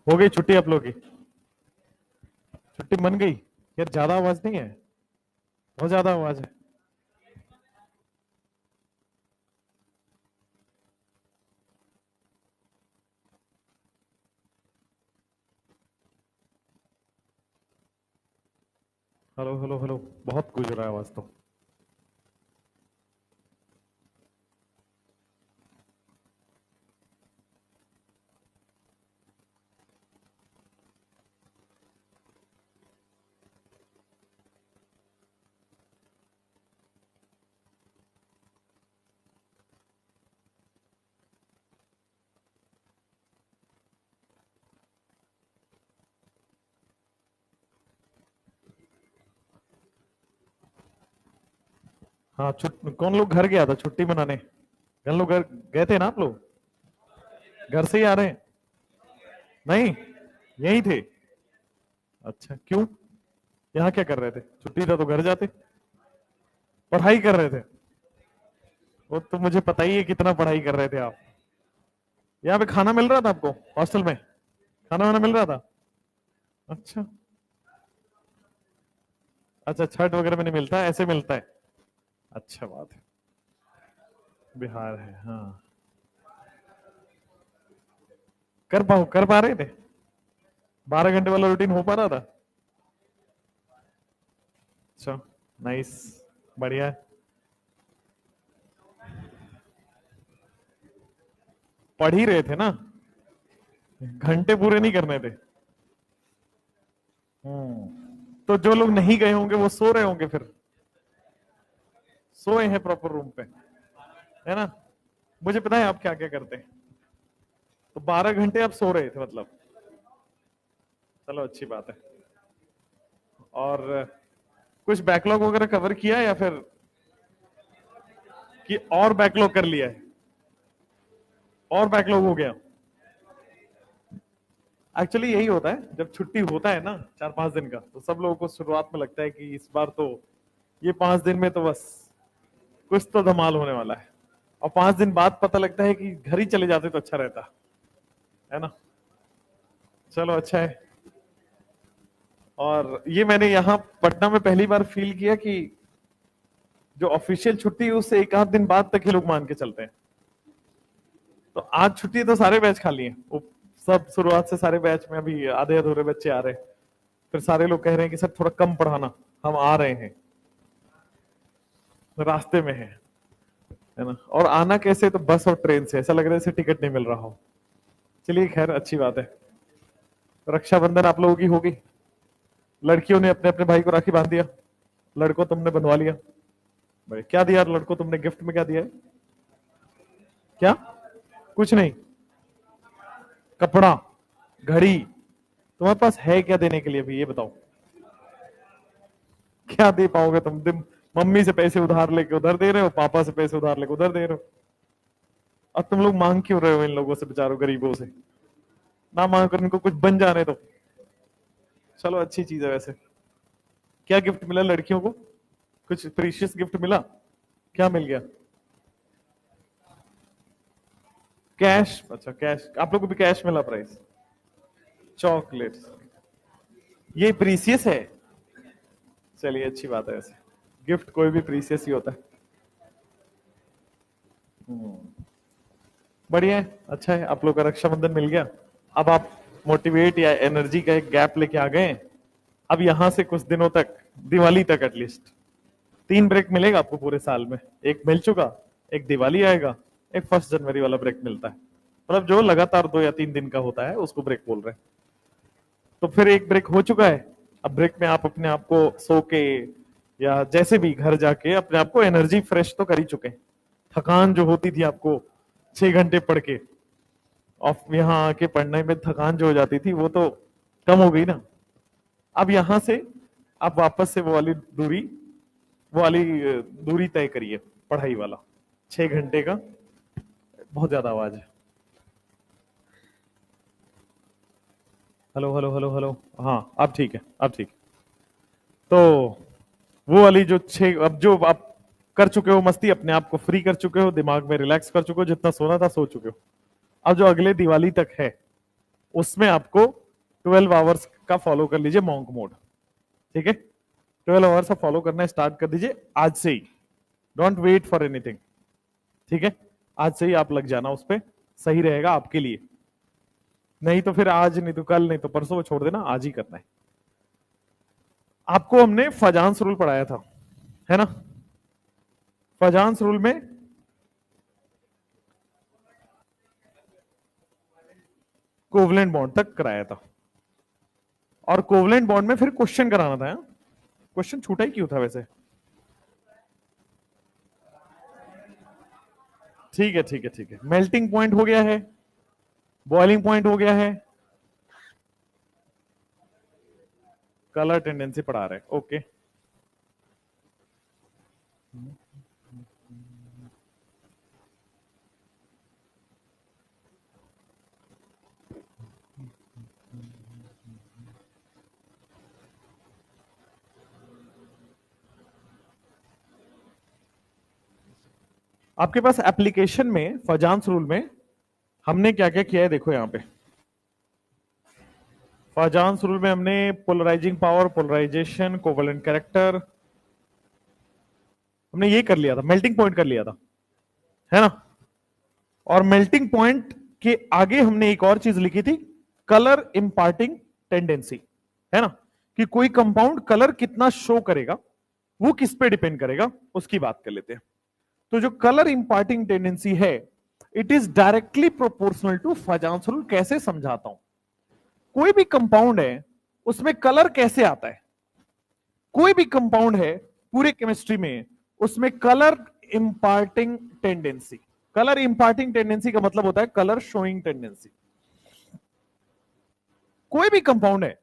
हो गई छुट्टी आप लोग की? छुट्टी बन गई? यार ज्यादा आवाज नहीं है? बहुत ज्यादा आवाज है। हेलो हेलो हेलो, बहुत गूंज रहा है आवाज तो। हाँ, कौन लोग घर गया था छुट्टी मनाने? घर लोग घर गए थे ना आप लोग? घर से ही आ रहे हैं? नहीं, यही थे? अच्छा, क्यों? यहाँ क्या कर रहे थे? छुट्टी था तो घर जाते। पढ़ाई कर रहे थे? वो तो मुझे पता ही है कितना पढ़ाई कर रहे थे आप। यहाँ पे खाना मिल रहा था आपको? हॉस्टल में खाना वाना मिल रहा था? अच्छा। अच्छा, छठ वगैरह में नहीं मिलता है, ऐसे मिलता है? अच्छा बात है। बिहार है, हाँ। कर पा रहे थे? 12 घंटे वाला रूटीन हो पा रहा था? अच्छा, नाइस, बढ़िया है। पढ़ ही रहे थे ना, घंटे पूरे नहीं करने थे। तो जो लोग नहीं गए होंगे वो सो रहे होंगे फिर? सोए हैं प्रॉपर रूम पे, है ना? मुझे पता है आप क्या क्या करते हैं। तो 12 घंटे आप सो रहे थे मतलब? चलो अच्छी बात है। और कुछ बैकलॉग वगैरह कवर किया या फिर कि और बैकलॉग कर लिया है? और बैकलॉग हो गया? एक्चुअली यही होता है जब छुट्टी होता है ना 4-5 दिन का, तो सब लोगों को शुरुआत में लगता है कि इस बार तो ये 5 दिन में तो बस कुछ तो धमाल होने वाला है। और 5 दिन बाद पता लगता है कि घर ही चले जाते तो अच्छा रहता, है ना? चलो अच्छा है। और ये मैंने यहाँ पटना में पहली बार फील किया कि जो ऑफिशियल छुट्टी है उससे एक आध दिन बाद तक ही लोग मान के चलते हैं। तो आज छुट्टी तो सारे बैच खाली हैं, वो सब शुरुआत से सारे बैच में अभी आधे अधूरे बच्चे आ रहे हैं। फिर सारे लोग कह रहे हैं कि सर थोड़ा कम पढ़ाना, हम आ रहे हैं, रास्ते में है ना? और आना कैसे? तो बस और ट्रेन से, ऐसा लग रहा है जैसे टिकट नहीं मिल रहा हो। चलिए खैर, अच्छी बात है। रक्षाबंधन आप लोगों की होगी? लड़कियों ने अपने अपने भाई को राखी बांध दिया, लड़कों तुमने बंधवा लिया? भाई क्या दिया लड़कों तुमने गिफ्ट में, क्या दिया है? क्या? कुछ नहीं? कपड़ा, घड़ी? तुम्हारे पास है क्या देने के लिए भी, ये बताओ। क्या दे पाओगे तुम? मम्मी से पैसे उधार लेके उधर दे रहे हो, पापा से पैसे उधार लेके उधर दे रहे हो। अब तुम लोग मांग क्यों रहे हो इन लोगों से, बेचारों गरीबों से? ना मांग कर इनको कुछ बन जाने दो। चलो अच्छी चीज है वैसे। क्या गिफ्ट मिला लड़कियों को? कुछ प्रीशियस गिफ्ट मिला? क्या मिल गया? कैश? अच्छा कैश, आप लोग को भी कैश मिला प्राइस? चॉकलेट्स? ये प्रीसियस है? चलिए अच्छी बात है वैसे, गिफ्ट कोई भी प्रीसियस ही होता है। बढ़िया है, अच्छा है, आप लोग का रक्षाबंधन मिल गया। अब आप मोटिवेट या एनर्जी का एक गैप लेके आ गए। अब यहां से कुछ दिनों तक, दिवाली तक एटलीस्ट 3 ब्रेक मिलेगा आपको पूरे साल में। एक मिल चुका, एक दिवाली आएगा, एक 1 जनवरी वाला ब्रेक मिलता है। मतलब जो लगातार 2 या 3 दिन का होता है उसको ब्रेक बोल रहे हैं। तो फिर एक ब्रेक हो चुका है। अब ब्रेक में आप अपने आप को सो के या जैसे भी घर जाके अपने आप को एनर्जी फ्रेश तो कर ही चुके हैं। थकान जो होती थी आपको 6 घंटे पढ़ के, और यहाँ आके पढ़ने में थकान जो हो जाती थी वो तो कम हो गई ना। अब यहां से आप वापस से वो वाली दूरी तय करिए, पढ़ाई वाला 6 घंटे का। बहुत ज्यादा आवाज है। हेलो हेलो हेलो हेलो, हाँ अब ठीक है, अब ठीक है। तो वो वाली जो छह, अब जो आप कर चुके हो मस्ती, अपने आप को फ्री कर चुके हो, दिमाग में रिलैक्स कर चुके हो, जितना सोना था सो चुके हो। अब जो अगले दिवाली तक है, उसमें आपको 12 आवर्स का फॉलो कर लीजिए मॉन्क मोड, ठीक है। 12 आवर्स का फॉलो करना स्टार्ट कर दीजिए आज से ही, डोंट वेट फॉर एनीथिंग, ठीक है। आज से ही आप लग जाना उस पर, सही रहेगा आपके लिए। नहीं तो फिर आज, नहीं तो कल, नहीं तो परसों छोड़ देना, आज ही करना है। आपको हमने फजांस रूल पढ़ाया था, है ना। फजांस रूल में कोवलेंट बॉन्ड तक कराया था, और कोवलेंट बॉन्ड में फिर क्वेश्चन कराना था। क्वेश्चन छूटा ही क्यों था वैसे? ठीक है ठीक है ठीक है। मेल्टिंग पॉइंट हो गया है, बॉइलिंग पॉइंट हो गया है, कलर टेंडेंसी पढ़ा रहे, ओके। आपके पास एप्लीकेशन में फजांस रूल में हमने क्या क्या किया है, देखो यहां पे। फजांस रूल में हमने polarising power, polarisation, covalent character, हमने ये कर लिया था, मेल्टिंग पॉइंट कर लिया था, है ना। और मेल्टिंग पॉइंट के आगे हमने एक और चीज लिखी थी, कलर इंपार्टिंग टेंडेंसी, है ना। कि कोई कंपाउंड कलर कितना शो करेगा वो किस पे डिपेंड करेगा, उसकी बात कर लेते हैं। तो जो कलर इंपार्टिंग टेंडेंसी है, it is directly proportional to Fajans rule. कैसे समझाता हूं। कोई भी कंपाउंड है उसमें कलर कैसे आता है, कोई भी कंपाउंड है पूरे केमिस्ट्री में, उसमें colour imparting tendency, colour imparting tendency का मतलब होता है कलर शोइंग टेंडेंसी। कोई भी कंपाउंड है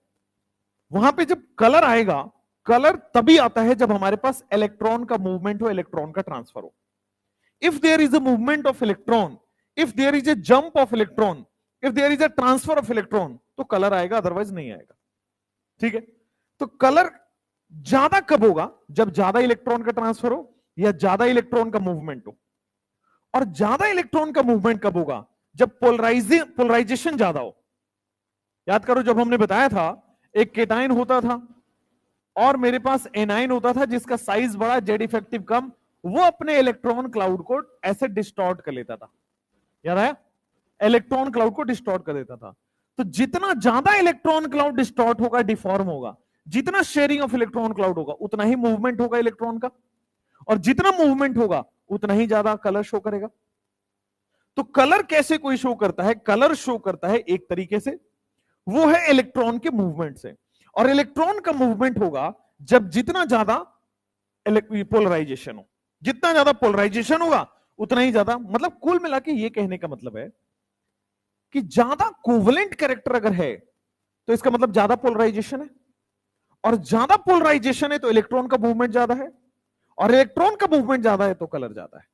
वहां पे जब कलर आएगा, कलर तभी आता है जब हमारे पास इलेक्ट्रॉन का मूवमेंट हो, इलेक्ट्रॉन का ट्रांसफर हो। If there is a movement of electron, if there is a jump of electron, if there is a transfer of electron, तो कलर आएगा, अदरवाइज नहीं आएगा, ठीक है। तो कलर ज्यादा कब होगा, जब ज्यादा इलेक्ट्रॉन का ट्रांसफर हो या ज्यादा इलेक्ट्रॉन का मूवमेंट हो। और ज्यादा इलेक्ट्रॉन का मूवमेंट कब होगा, जब पोलराइजेशन ज्यादा हो। याद करो जब हमने बताया था एक केटाइन होता था और मेरे पास एनाइन होता था जिसका साइज बड़ा, जेड इफेक्टिव कम, वो अपने इलेक्ट्रॉन क्लाउड को ऐसे डिस्टॉर्ट कर लेता था, याद आया, इलेक्ट्रॉन क्लाउड को डिस्टॉर्ट कर देता था। तो जितना ज्यादा इलेक्ट्रॉन क्लाउड डिस्टॉर्ट होगा, डिफॉर्म होगा, जितना शेयरिंग ऑफ इलेक्ट्रॉन क्लाउड होगा उतना ही मूवमेंट होगा इलेक्ट्रॉन का, और जितना मूवमेंट होगा उतना ही ज्यादा कलर शो करेगा। तो कलर कैसे कोई शो करता है, कलर शो करता है एक तरीके से, वो है इलेक्ट्रॉन के मूवमेंट से। और इलेक्ट्रॉन का मूवमेंट होगा जब जितना ज्यादा पोलराइजेशन हो, जितना ज्यादा पोलराइजेशन होगा उतना ही ज्यादा, मतलब कुल मिला के ये कहने का मतलब है कि ज्यादा कोवेलेंट कैरेक्टर अगर है तो इसका मतलब ज्यादा पोलराइजेशन है, और ज्यादा पोलराइजेशन है तो इलेक्ट्रॉन का मूवमेंट ज्यादा है, और इलेक्ट्रॉन का मूवमेंट ज्यादा है तो कलर ज्यादा है।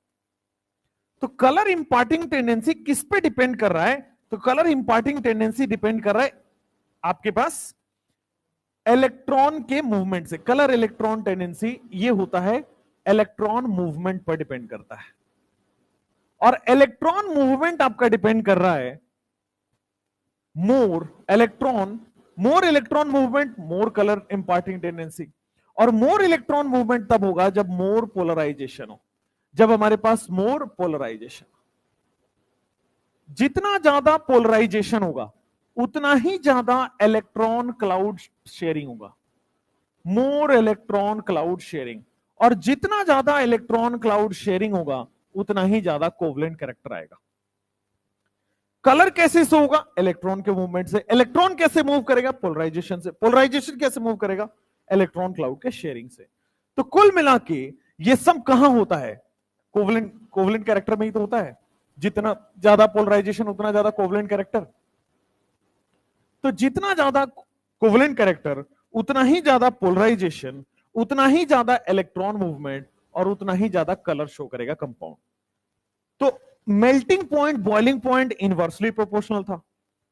तो कलर इंपार्टिंग टेंडेंसी किस पे डिपेंड कर रहा है, तो कलर इंपार्टिंग टेंडेंसी डिपेंड कर रहा है आपके पास इलेक्ट्रॉन के मूवमेंट से। कलर इलेक्ट्रॉन टेंडेंसी ये होता है इलेक्ट्रॉन मूवमेंट पर डिपेंड करता है, और इलेक्ट्रॉन मूवमेंट आपका डिपेंड कर रहा है मोर इलेक्ट्रॉन मूवमेंट, मोर कलर इंपार्टिंग टेंडेंसी। और मोर इलेक्ट्रॉन मूवमेंट तब होगा जब मोर पोलराइजेशन हो, जब हमारे पास मोर पोलराइजेशन। जितना ज्यादा पोलराइजेशन होगा उतना ही ज्यादा इलेक्ट्रॉन क्लाउड शेयरिंग होगा, मोर इलेक्ट्रॉन क्लाउड शेयरिंग। और जितना ज्यादा इलेक्ट्रॉन क्लाउड शेयरिंग होगा उतना ही ज्यादा कोवलेंट कैरेक्टर आएगा। कलर कैसे से होगा, इलेक्ट्रॉन के मूवमेंट से। इलेक्ट्रॉन कैसे मूव करेगा, पोलराइजेशन से। पोलराइजेशन कैसे मूव करेगा, इलेक्ट्रॉन क्लाउड के शेयरिंग से। तो कुल मिला के ये सब कहां होता है, कोवलेंट कैरेक्टर में ही तो होता है। जितना ज्यादा पोलराइजेशन उतना ज्यादा कोवलेंट कैरेक्टर। तो जितना ज्यादा कोवलेंट कैरेक्टर उतना ही ज्यादा पोलराइजेशन, उतना ही ज्यादा इलेक्ट्रॉन मूवमेंट, और उतना ही ज्यादा कलर शो करेगा कंपाउंड। तो melting point, boiling point inversely proportional था,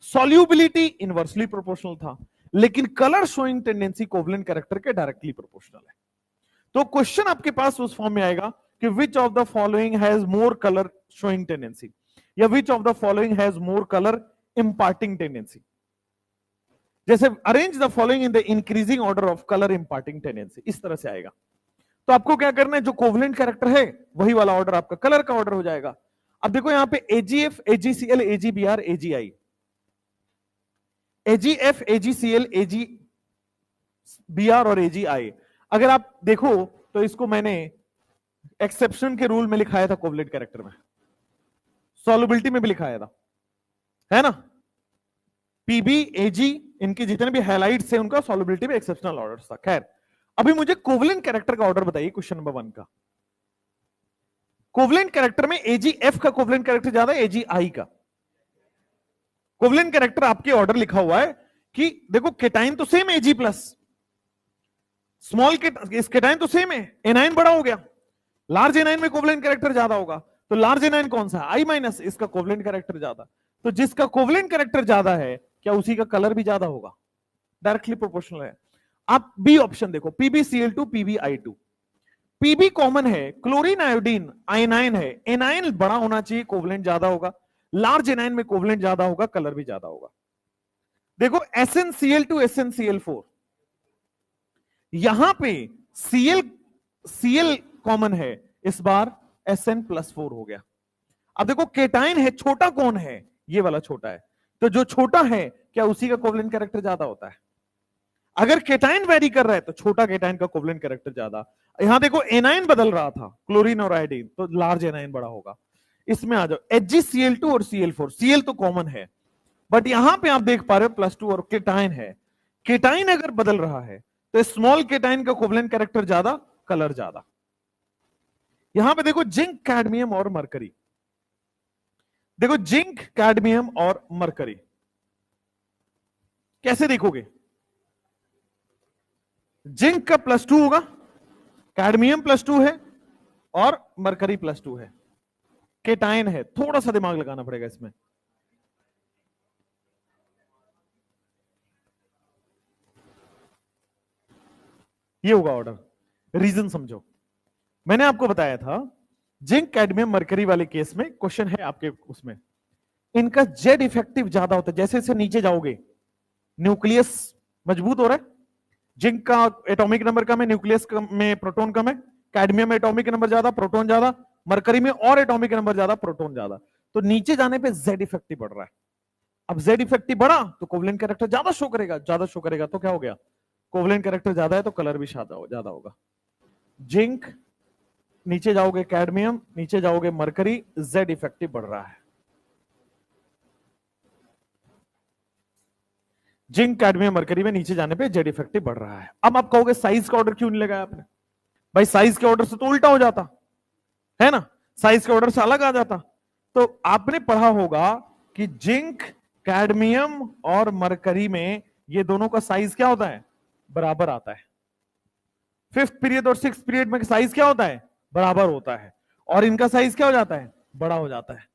सॉल्युबिलिटी इनवर्सली प्रोपोर्शनल था, लेकिन colour showing tendency covalent character के डायरेक्टली प्रोपोर्शनल है। तो क्वेश्चन आपके पास उस फॉर्म में आएगा कि which of the following has more colour showing tendency, या which of the following has more colour imparting tendency. जैसे arrange the following in the increasing order of colour imparting tendency, इस तरह से आएगा। तो आपको क्या करना है, जो कोवलेंट कैरेक्टर है वही वाला ऑर्डर आपका कलर का ऑर्डर हो जाएगा। अब देखो यहां पे AgF, AgCl, AgBr, AgI, AgF, AgCl, AgBr और एजीआई, अगर आप देखो तो इसको मैंने एक्सेप्शन के रूल में लिखाया था, कोवलेंट कैरेक्टर में, सॉल्युबिलिटी में भी लिखाया था, है ना। पीबी, एजी, इनके जितने भी हैलाइड्स है उनका सॉल्युबिलिटी में एक्सेप्शनल ऑर्डर था। खैर, अभी मुझे कोवलेंट कैरेक्टर का ऑर्डर बताइए, क्वेश्चन नंबर 1 का। कोवलेंट कैरेक्टर में एजीएफ का कोवलेंट कैरेक्टर ज्यादा है, एजीआई का। कोवलेंट कैरेक्टर आपके ऑर्डर लिखा हुआ है कि देखो केटाइन तो सेम है, एजी प्लस, स्मॉल के इस केटाइन तो सेम है, एनाइन बड़ा हो गया, लार्ज एनाइन में कोवलेंट कैरेक्टर ज्यादा होगा, तो लार्ज एनाइन कौन सा है, आई माइनस, इसका कोवलेंट कैरेक्टर ज्यादा। तो जिसका कोवलेंट कैरेक्टर ज्यादा है क्या उसी का कलर भी ज्यादा होगा, डायरेक्टली प्रोपोर्शनल है। आप बी ऑप्शन देखो, पीबीसीएल2, पीबीआई2, पीबी कॉमन है, क्लोरीन आयोडीन आयनाइन है, एनाइन बड़ा होना चाहिए, कोवलेंट ज्यादा होगा, लार्ज एनाइन में कोवलेंट ज्यादा होगा, कलर भी ज्यादा होगा। देखो SnCl2, SnCl4, यहां पे Cl कॉमन है, इस बार Sn+4 हो गया। अब देखो केटाइन है, छोटा कौन है, ये वाला छोटा है, तो जो छोटा है क्या उसी का कोवलेंट कैरेक्टर ज्यादा होता है। अगर केटाइन वेरी कर रहा है तो छोटा केटाइन का कोवलेंट कैरेक्टर ज्यादा। यहां देखो एनाइन बदल रहा था, क्लोरीन और आयोडीन, तो लार्ज एनाइन बड़ा होगा। इसमें आ जाओ HgCl2 और Cl4, Cl तो कॉमन है, बट यहां पे आप देख पा रहे हो +2 और केटाइन है। केटाइन अगर बदल रहा है तो स्मॉल केटाइन का कोवलेंट कैरेक्टर ज्यादा, कलर ज्यादा। यहां पे देखो जिंक, कैडमियम और मरकरी, देखो जिंक, कैडमियम और मरकरी कैसे देखोगे, जिंक का +2 होगा, कैडमियम +2 है और मरकरी +2 है, केटाइन है, थोड़ा सा दिमाग लगाना पड़ेगा इसमें। ये होगा ऑर्डर, रीजन समझो। मैंने आपको बताया था जिंक, कैडमियम, मरकरी वाले केस में क्वेश्चन है आपके उसमें, इनका जेड इफेक्टिव ज्यादा होता है, जैसे जैसे नीचे जाओगे न्यूक्लियस मजबूत हो रहा है, जिंक का एटॉमिक नंबर कम है, न्यूक्लियस में प्रोटॉन कम है, कैडमियम में एटॉमिक नंबर ज्यादा, प्रोटॉन ज्यादा, मरकरी में और एटॉमिक नंबर ज्यादा, प्रोटॉन ज्यादा, तो नीचे जाने पे जेड इफेक्टिव बढ़ रहा है। अब जेड इफेक्टिव बढ़ा तो कोवलेंट कैरेक्टर ज्यादा शो करेगा, ज्यादा शो करेगा तो क्या हो गया, कोवलेंट कैरेक्टर ज्यादा है तो कलर भी ज्यादा होगा। जिंक, नीचे जाओगे कैडमियम, नीचे जाओगे मरकरी, जेड इफेक्टिव बढ़ रहा है। जिंक, कैडमियम, मरकरी में नीचे जाने पे जेड इफेक्टिव बढ़ रहा है। अब आप कहोगे साइज का ऑर्डर क्यों नहीं लगाया आपने, भाई साइज के ऑर्डर से तो उल्टा हो जाता है ना, साइज के ऑर्डर से अलग आ जाता। तो आपने पढ़ा होगा कि जिंक, कैडमियम और मरकरी में ये दोनों का साइज क्या होता है, बराबर आता है। 5th पीरियड और 6th पीरियड में साइज क्या होता है, बराबर होता है, और इनका साइज क्या हो जाता है, बड़ा हो जाता है।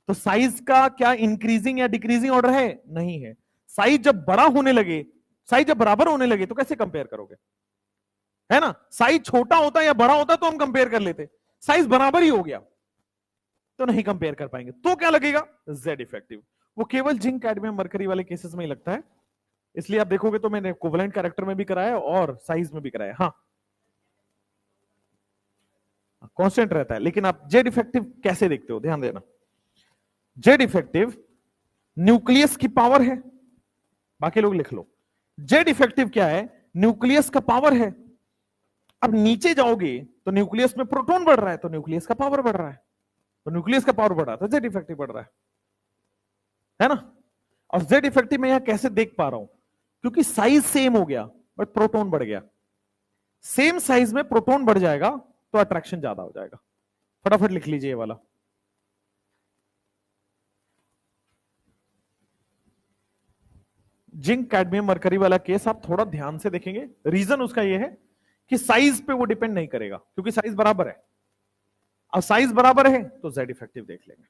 तो साइज का क्या इंक्रीजिंग या डिक्रीजिंग ऑर्डर है, नहीं है। साइज जब बड़ा होने लगे, साइज जब बराबर होने लगे तो कैसे कंपेयर करोगे, है ना। साइज छोटा होता या बड़ा होता तो हम कंपेयर कर लेते, साइज बराबर ही हो गया तो नहीं कंपेयर कर पाएंगे, तो क्या लगेगा, जेड इफेक्टिव। वो केवल जिंक, कैडमियम, मरकरी वाले केसेस में ही लगता है, इसलिए आप देखोगे तो मैंने कोवलेंट कैरेक्टर में भी कराया और साइज में भी कराया। हाँ, कांस्टेंट रहता है, लेकिन आप जेड इफेक्टिव कैसे देखते हो, ध्यान देना। जेड इफेक्टिव न्यूक्लियस की पावर है, बाकी लोग लिख लो, जेड इफेक्टिव क्या है, न्यूक्लियस का पावर है। अब नीचे जाओगे तो न्यूक्लियस में प्रोटॉन बढ़ रहा है तो न्यूक्लियस का पावर बढ़ रहा है, तो न्यूक्लियस का पावर बढ़ रहा है तो जेड इफेक्टिव बढ़ रहा है ना। और जेड इफेक्टिव में यहां कैसे देख पा रहा हूं, क्योंकि साइज सेम हो गया बट प्रोटॉन बढ़ गया। सेम साइज में प्रोटॉन बढ़ जाएगा तो अट्रैक्शन ज्यादा हो जाएगा। फटाफट लिख लीजिए ये वाला। जिंक, कैडमियम, मरकरी वाला केस आप थोड़ा ध्यान से देखेंगे, रीजन उसका यह है कि साइज पे वो डिपेंड नहीं करेगा, क्योंकि साइज बराबर है। अब साइज बराबर है तो जेड इफेक्टिव देख लेंगे।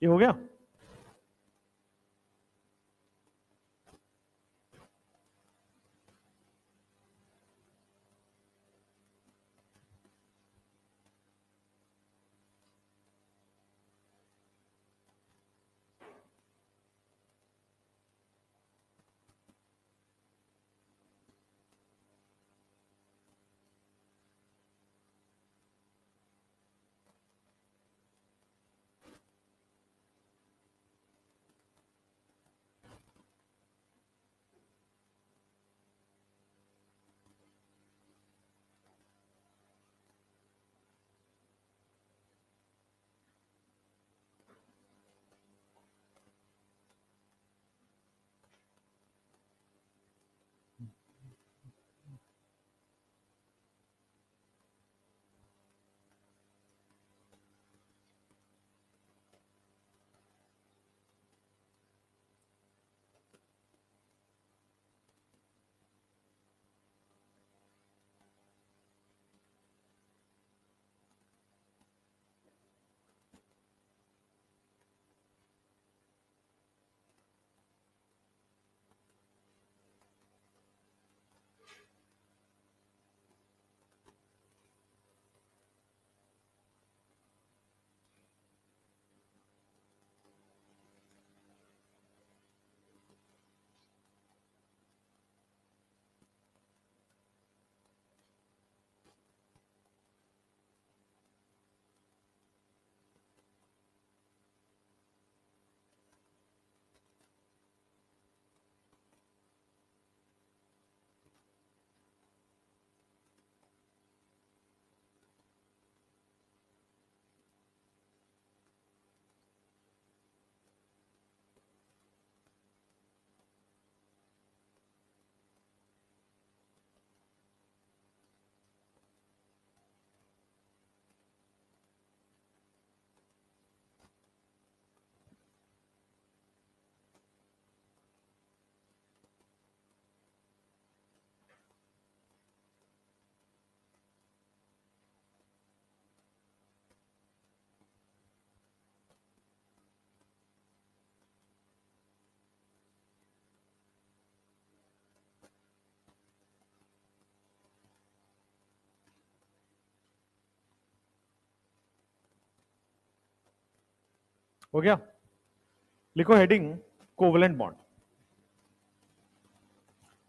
ये हो गया। हो गया। लिखो हेडिंग कोवलेंट बॉन्ड।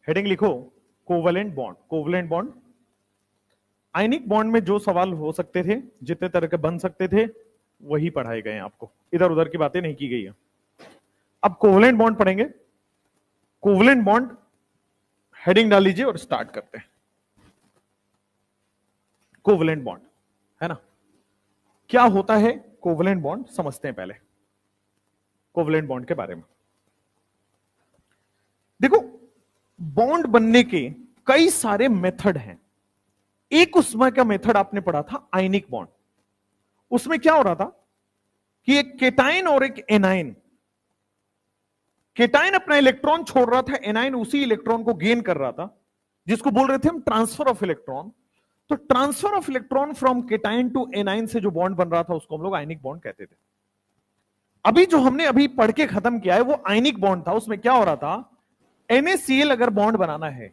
हेडिंग लिखो covalent bond. Covalent bond, ionic bond में जो सवाल हो सकते थे, जितने तरह के बन सकते थे, वही पढ़ाए गए हैं आपको, इधर उधर की बातें नहीं की गई है। अब कोवलेंट बॉन्ड पढ़ेंगे। कोवलेंट बॉन्ड हेडिंग डाल लीजिए और स्टार्ट करते हैं। कोवलेंट बॉन्ड है ना, क्या होता है कोवलेंट बॉन्ड समझते हैं पहले कोवलेंट बॉन्ड के बारे में। देखो, बॉन्ड बनने के कई सारे मेथड हैं। एक उसमें का मेथड आपने पढ़ा था आयनिक बॉन्ड। उसमें क्या हो रहा था कि एक केटाइन और एक एनाइन, केटाइन अपना इलेक्ट्रॉन छोड़ रहा था, एनाइन उसी इलेक्ट्रॉन को गेन कर रहा था, जिसको बोल रहे थे हम ट्रांसफर ऑफ इलेक्ट्रॉन। तो transfer of electron from cation to anion से जो बॉन्ड बन रहा था उसको हम लोग आयनिक बॉन्ड कहते थे। अभी जो हमने अभी पढ़ के खत्म किया है वो आयनिक बॉन्ड था। उसमें क्या हो रहा था, NaCl अगर बॉन्ड बनाना है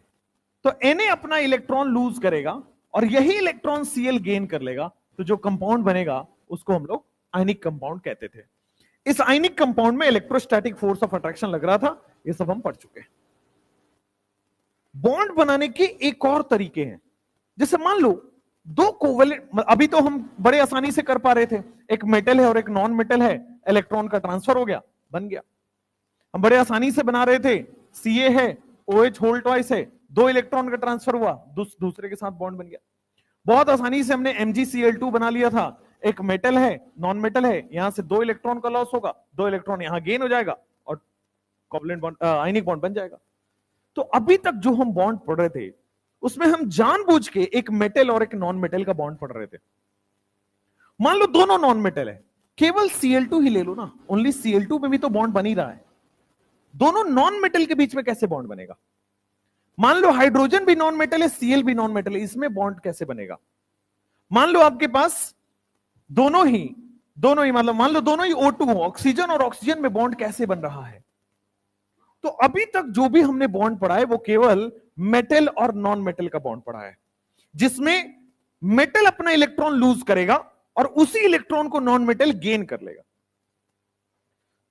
तो Na अपना इलेक्ट्रॉन लूज करेगा और यही इलेक्ट्रॉन Cl गेन कर लेगा, तो जो कंपाउंड बनेगा उसको हम लोग आयनिक कंपाउंड कहते थे। इस आयनिक कंपाउंड में इलेक्ट्रोस्टैटिक फोर्स ऑफ अट्रैक्शन लग रहा था, ये सब हम पढ़ चुके हैं। बॉन्ड बनाने के एक और तरीके हैं, जैसे मान लो दो कोवलेंट, अभी तो हम बड़े आसानी से कर पा रहे थे, एक मेटल है और एक नॉन मेटल है, इलेक्ट्रॉन का ट्रांसफर हो गया, बन गया। हम बड़े आसानी से बना रहे थे, Ca है, OH होल ट्वाइस है, दो इलेक्ट्रॉन का ट्रांसफर हुआ, दूसरे के साथ बॉन्ड बन गया। बहुत आसानी से हमने MgCl2 बना लिया था, एक मेटल है, नॉन मेटल है, यहां से दो इलेक्ट्रॉन का लॉस होगा, दो इलेक्ट्रॉन यहां गेन हो जाएगा और कोवलेंट बॉन्ड, आयनिक बॉन्ड बन जाएगा। तो अभी तक जो हम बॉन्ड पढ़ रहे थे उसमें हम जानबूझ के एक मेटल और एक नॉन मेटल का बॉन्ड पढ़ रहे थे। मान लो दोनों नॉन मेटल है, केवल Cl2 ही ले लो ना, ओनली Cl2 में भी तो बॉन्ड बन ही रहा है। दोनों नॉन मेटल के बीच में कैसे बॉन्ड बनेगा? मान लो हाइड्रोजन भी नॉन मेटल है, Cl भी नॉन मेटल है, इसमें बॉन्ड कैसे बनेगा? मान लो आपके पास दोनों ही दोनों ही मतलब मान लो दोनों ही O2 हो, ऑक्सीजन और ऑक्सीजन में बॉन्ड कैसे बन रहा है। तो अभी तक जो भी हमने बॉन्ड पढ़ा है वो केवल मेटल और नॉन मेटल का बॉन्ड पढ़ा है, जिसमें मेटल अपना इलेक्ट्रॉन लूज करेगा और उसी इलेक्ट्रॉन को नॉन मेटल गेन कर लेगा।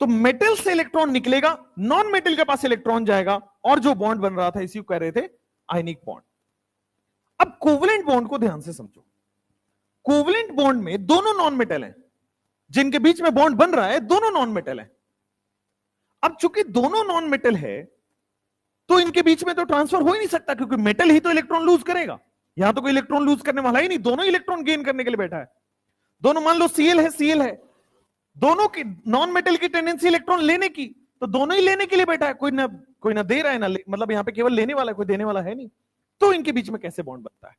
तो मेटल से इलेक्ट्रॉन निकलेगा, नॉन मेटल के पास इलेक्ट्रॉन जाएगा, और जो बॉन्ड बन रहा था इसी को कह रहे थे आयनिक बॉन्ड। अब कोवलेंट बॉन्ड को ध्यान से समझो। कोवलेंट बॉन्ड में दोनों नॉन मेटल हैं, जिनके बीच में बॉन्ड बन रहा है दोनों नॉन मेटल हैं। अब चूंकि दोनों नॉन मेटल है तो इनके बीच में तो ट्रांसफर हो ही नहीं सकता, क्योंकि मेटल ही तो इलेक्ट्रॉन लूज करेगा। यहां तो कोई इलेक्ट्रॉन लूज करने वाला ही नहीं, दोनों इलेक्ट्रॉन गेन करने के लिए बैठा है। दोनों मान लो Cl है, Cl है, दोनों की नॉन मेटल की टेंडेंसी इलेक्ट्रॉन लेने की, तो दोनों ही लेने के लिए बैठा है, कोई ना दे रहा है ना मतलब यहां पे केवल लेने वाला है, कोई देने वाला है नहीं। तो इनके बीच में कैसे बॉन्ड बनता है,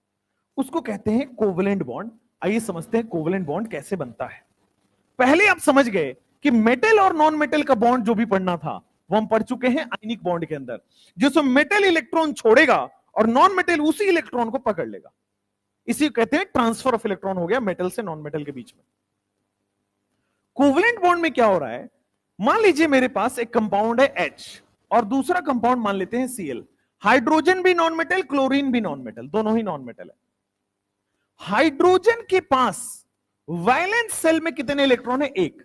उसको कहते हैं कोवलेंट बॉन्ड। आइए समझते हैं कोवलेंट बॉन्ड कैसे बनता है। पहले आप समझ गए कि मेटल और नॉन मेटल का बॉन्ड जो भी पढ़ना था वो हम पढ़ चुके हैं आयनिक बॉन्ड के अंदर, जिसमें मेटल इलेक्ट्रॉन छोड़ेगा और नॉन मेटल उसी इलेक्ट्रॉन को पकड़ लेगा। इसी को कहते हैं ट्रांसफर ऑफ इलेक्ट्रॉन हो गया मेटल से नॉन मेटल के बीच में। कोवलेंट बॉन्ड में क्या हो रहा है, मान लीजिए मेरे पास एक कंपाउंड है H और दूसरा कंपाउंड मान लेते हैं Cl। हाइड्रोजन भी नॉन मेटल, क्लोरीन भी नॉन मेटल, दोनों ही नॉन मेटल है। हाइड्रोजन के पास वैलेंस सेल में कितने इलेक्ट्रॉन है, एक।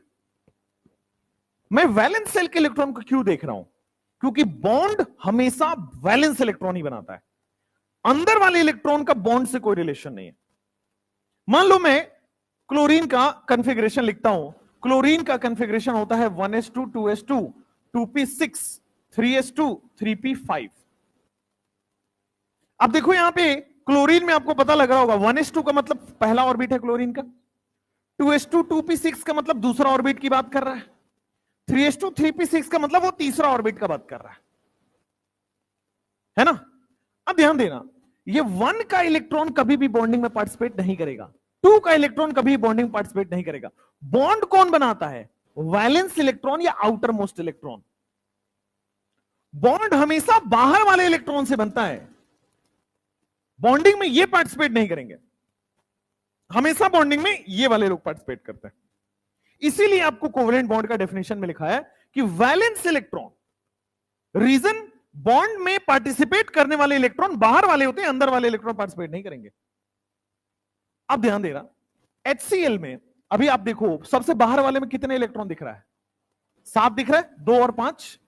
मैं वैलेंस सेल के इलेक्ट्रॉन को क्यों देख रहा हूं, क्योंकि बॉन्ड हमेशा वैलेंस इलेक्ट्रॉन ही बनाता है, अंदर वाले इलेक्ट्रॉन का बॉन्ड से कोई रिलेशन नहीं है। मान लो मैं क्लोरीन का कॉन्फ़िगरेशन लिखता हूं, क्लोरीन का कॉन्फ़िगरेशन होता है 1s2 2s2 2p6 3s2 3p5। अब देखो यहां पे क्लोरीन में आपको पता लग रहा होगा 1s2 का मतलब पहला ऑर्बिट है क्लोरीन का, 2s2 2p6 का मतलब दूसरा ऑर्बिट की बात कर रहा है, 3s2 3p6 का मतलब वो तीसरा ऑर्बिट का बात कर रहा है ना। अब ध्यान देना, ये 1 का इलेक्ट्रॉन कभी भी बॉन्डिंग में पार्टिसिपेट नहीं करेगा, 2 का इलेक्ट्रॉन कभी बॉन्डिंग पार्टिसिपेट नहीं करेगा। बॉन्ड कौन बनाता है, वैलेंस इलेक्ट्रॉन या आउटर मोस्ट इलेक्ट्रॉन। बॉन्ड हमेशा बाहर वाले इलेक्ट्रॉन से बनता है, बॉन्डिंग में ये पार्टिसिपेट नहीं करेंगे, हमेशा बॉन्डिंग में ये वाले लोग पार्टिसिपेट करते हैं। इसीलिए आपको कोवलेंट बॉन्ड का डेफिनेशन में लिखा है कि वैलेंस इलेक्ट्रॉन, रीजन बॉन्ड में पार्टिसिपेट करने वाले इलेक्ट्रॉन बाहर वाले होते हैं, अंदर वाले इलेक्ट्रॉन पार्टिसिपेट नहीं करेंगे। अब ध्यान देना, HCl में अभी आप देखो सबसे बाहर वाले में कितने इलेक्ट्रॉन दिख रहा है, 7 दिख रहा है, 2 और 5,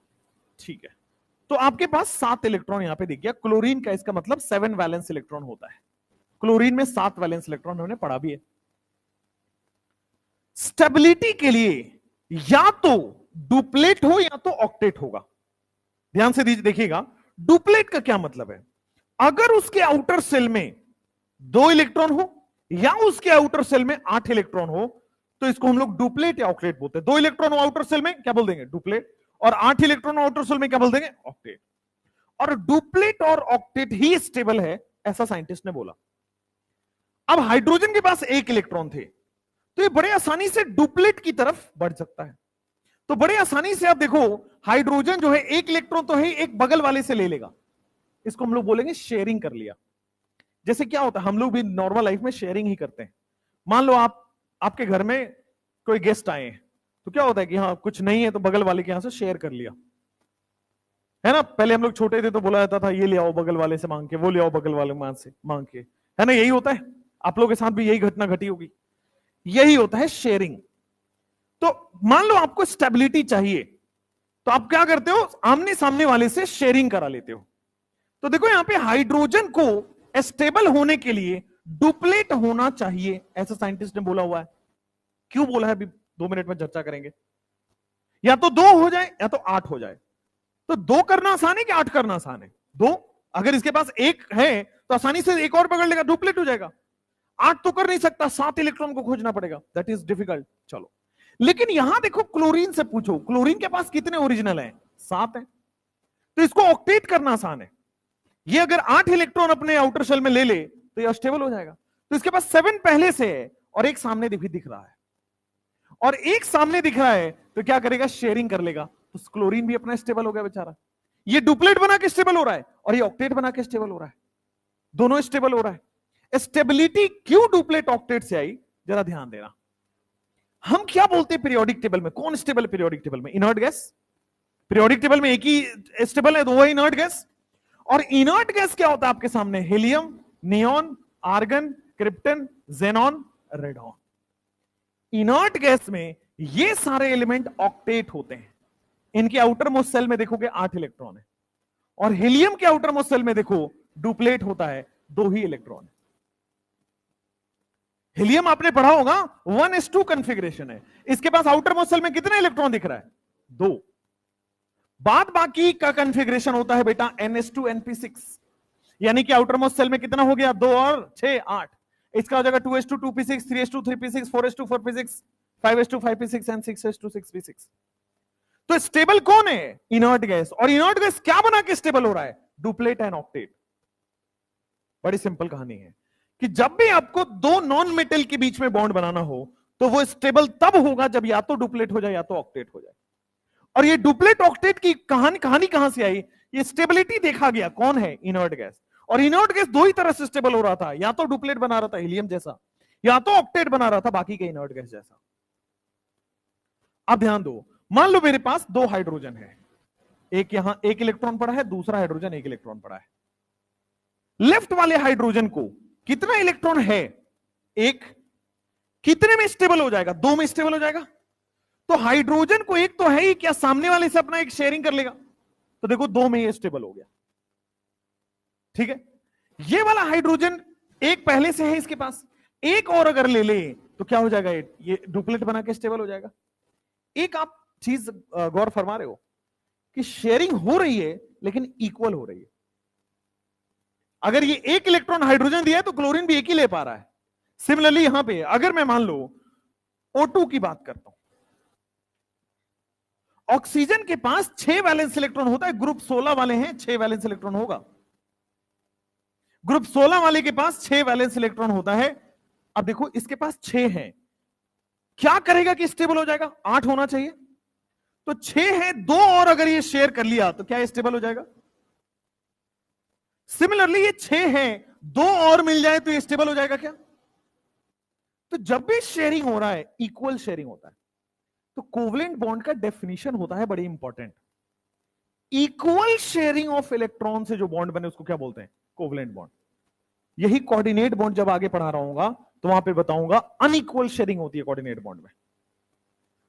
ठीक है। तो आपके पास 7 इलेक्ट्रॉन यहां पे दिख गया। क्लोरीन का इसका मतलब 7 वैलेंस इलेक्ट्रॉन होता है, क्लोरीन में 7 वैलेंस इलेक्ट्रॉन हमने पढ़ा भी है। स्टेबिलिटी के लिए या तो डुप्लेट हो या तो ऑक्टेट होगा। ध्यान से देखिएगा, डुप्लेट का क्या मतलब है, अगर उसके आउटर सेल में 2 इलेक्ट्रॉन हो या उसके आउटर सेल में 8 इलेक्ट्रॉन हो तो इसको हम लोग डुप्लेट या ऑक्टेट बोलते हैं। 2 इलेक्ट्रॉन हो आउटर सेल में क्या बोल देंगे, डुप्लेट, और 8 इलेक्ट्रॉन आउटर सेल में क्या बोल देंगे, ऑक्टेट। और डुप्लेट और ऑक्टेट ही स्टेबल है, ऐसा साइंटिस्ट ने बोला। अब हाइड्रोजन के पास 1 इलेक्ट्रॉन थे तो ये बड़े आसानी से डुप्लेट की तरफ बढ़ सकता है। तो बड़े आसानी से आप देखो, हाइड्रोजन जो है 1 इलेक्ट्रॉन तो है, एक बगल वाले से ले लेगा, इसको हम लोग बोलेंगे शेयरिंग कर लिया। जैसे क्या होता है, हम लोग भी नॉर्मल लाइफ में शेयरिंग ही करते हैं। मान लो आपके घर में कोई गेस्ट आए हैं तो क्या होता है कि हाँ कुछ नहीं है तो बगल वाले के यहां से शेयर कर लिया, है ना। पहले हम लोग छोटे थे तो बोला जाता था ये ले आओ बगल वाले से मांग के, वो ले आओ बगल वाले से मांग के, है ना, यही होता है। आप लोगों के साथ भी यही घटना घटी होगी, यही होता है शेयरिंग। तो मान लो आपको स्टेबिलिटी चाहिए तो आप क्या करते हो, आमने सामने वाले से शेयरिंग करा लेते हो। तो देखो यहां पे हाइड्रोजन को स्टेबल होने के लिए डुप्लेट होना चाहिए, ऐसा साइंटिस्ट ने बोला हुआ है। क्यों बोला है अभी 2 मिनट में चर्चा करेंगे। या तो 2 हो जाए या तो 8 हो जाए। तो 2 करना आसान है कि 8 करना आसान है, 2। अगर इसके पास 1 है तो आसानी से एक और पकड़ लेगा, डुप्लेट हो जाएगा। 8 तो कर नहीं सकता, 7 इलेक्ट्रॉन को खोजना पड़ेगा, दैट इज डिफिकल्ट। चलो, लेकिन यहां देखो क्लोरीन से पूछो, क्लोरीन के पास कितने ओरिजिनल हैं, 7 है, तो इसको ऑक्टेट करना आसान है। ये अगर 8 इलेक्ट्रॉन अपने आउटर शेल में ले ले तो ये स्टेबल हो जाएगा। तो इसके पास 7 पहले से है और एक सामने भी दिख रहा है, और एक सामने दिख रहा है तो क्या करेगा, शेयरिंग कर लेगा। तो क्लोरीन भी अपना स्टेबल हो गया बेचारा। ये डुप्लेट बना के स्टेबल हो रहा है और ये ऑक्टेट बना के स्टेबल हो रहा है, दोनों स्टेबल हो रहा है। स्टेबिलिटी क्यों डुप्लेट ऑक्टेट से आई, जरा ध्यान देना। हम क्या बोलते हैं पीरियोडिक टेबल में? कौन स्टेबल है पीरियोडिक टेबल में? Inert gas. पीरियोडिक टेबल में एक ही स्टेबल है, तो वो है इनर्ट गैस। और इनर्ट गैस क्या होता है आपके सामने? Helium, neon, argon, krypton, xenon, radon. Inert gas में ये सारे एलिमेंट ऑक्टेट होते हैं। इनके आउटर मोस्ट सेल में देखोगे 8 इलेक्ट्रॉन है, और हीलियम के आउटर मोस्ट सेल में देखो डुप्लेट होता है, 2 ही इलेक्ट्रॉन है। हीलियम आपने पढ़ा होगा 1s2 कॉन्फ़िगरेशन है, इसके पास आउटर मोस्ट सेल में कितने इलेक्ट्रॉन दिख रहा है? 2। बाद बाकी का कॉन्फ़िगरेशन होता है बेटा ns2 np6, यानी कि आउटर मोस्ट सेल में कितना हो गया? 2 और 6 8। इसका हो जाएगा 2s2 2p6, 3s2 3p6, 4s2 4p6, 5s2 5p6 and 6s2 6p6। तो स्टेबल कौन है? Inert gas. और इनर्ट गैस क्या बना के स्टेबल हो रहा है? Duplet and octet. बड़ी सिंपल कहानी है कि जब भी आपको दो नॉन मेटल के बीच में बॉन्ड बनाना हो तो वो स्टेबल तब होगा जब या तो डुप्लेट हो जाए या तो ऑक्टेट हो जाए। और ये डुप्लेट ऑक्टेट की कहानी कहां से आई? ये स्टेबिलिटी देखा गया, कौन है? Inert gas. और इनर्ट गैस दो ही तरह से स्टेबल हो रहा था, या तो डुप्लेट बना रहा था हीलियम जैसा, या तो ऑक्टेट बना रहा था बाकी के इनर्ट गैस जैसा। अब ध्यान दो, मान लो मेरे पास 2 हाइड्रोजन है, एक यहां 1 इलेक्ट्रॉन पड़ा है, दूसरा हाइड्रोजन 1 इलेक्ट्रॉन पड़ा है। लेफ्ट वाले हाइड्रोजन को कितना इलेक्ट्रॉन है? 1। कितने में स्टेबल हो जाएगा? 2 में स्टेबल हो जाएगा। तो हाइड्रोजन को एक तो है ही, क्या सामने वाले से अपना एक शेयरिंग कर लेगा? तो देखो 2 में ये स्टेबल हो गया। ठीक है, ये वाला हाइड्रोजन एक पहले से है इसके पास, एक और अगर ले ले तो क्या हो जाएगा? ये डुप्लेट बना के स्टेबल हो जाएगा। एक आप चीज गौर फरमा रहे हो कि शेयरिंग हो रही है लेकिन इक्वल हो रही है। अगर ये 1 इलेक्ट्रॉन हाइड्रोजन दिया है तो क्लोरीन भी 1 ही ले पा रहा है। सिमिलरली यहां पे अगर मैं मान लो O2 की बात करता हूं, ऑक्सीजन के पास 6 वैलेंस इलेक्ट्रॉन होता है, ग्रुप 16 वाले हैं 6 वैलेंस इलेक्ट्रॉन होगा। ग्रुप 16 वाले के पास 6 वैलेंस इलेक्ट्रॉन होता है। अब देखो इसके पास 6 हैं, क्या करेगा कि स्टेबल हो जाएगा? 8 होना चाहिए, तो 6 है, 2 और अगर ये शेयर कर लिया तो क्या स्टेबल हो जाएगा? सिमिलरली ये 6 है, 2 और मिल जाए तो ये स्टेबल हो जाएगा क्या? तो जब भी शेयरिंग हो रहा है इक्वल शेयरिंग होता है। तो कोवलेंट बॉन्ड का डेफिनेशन होता है बड़ी important, equal sharing of electron से जो बॉन्ड बने उसको क्या बोलते हैं? Covalent bond. यही कोऑर्डिनेट बॉन्ड जब आगे पढ़ा रहा हूंगा तो वहां पे बताऊंगा अनइक्वल शेयरिंग होती है कोऑर्डिनेट बॉन्ड में।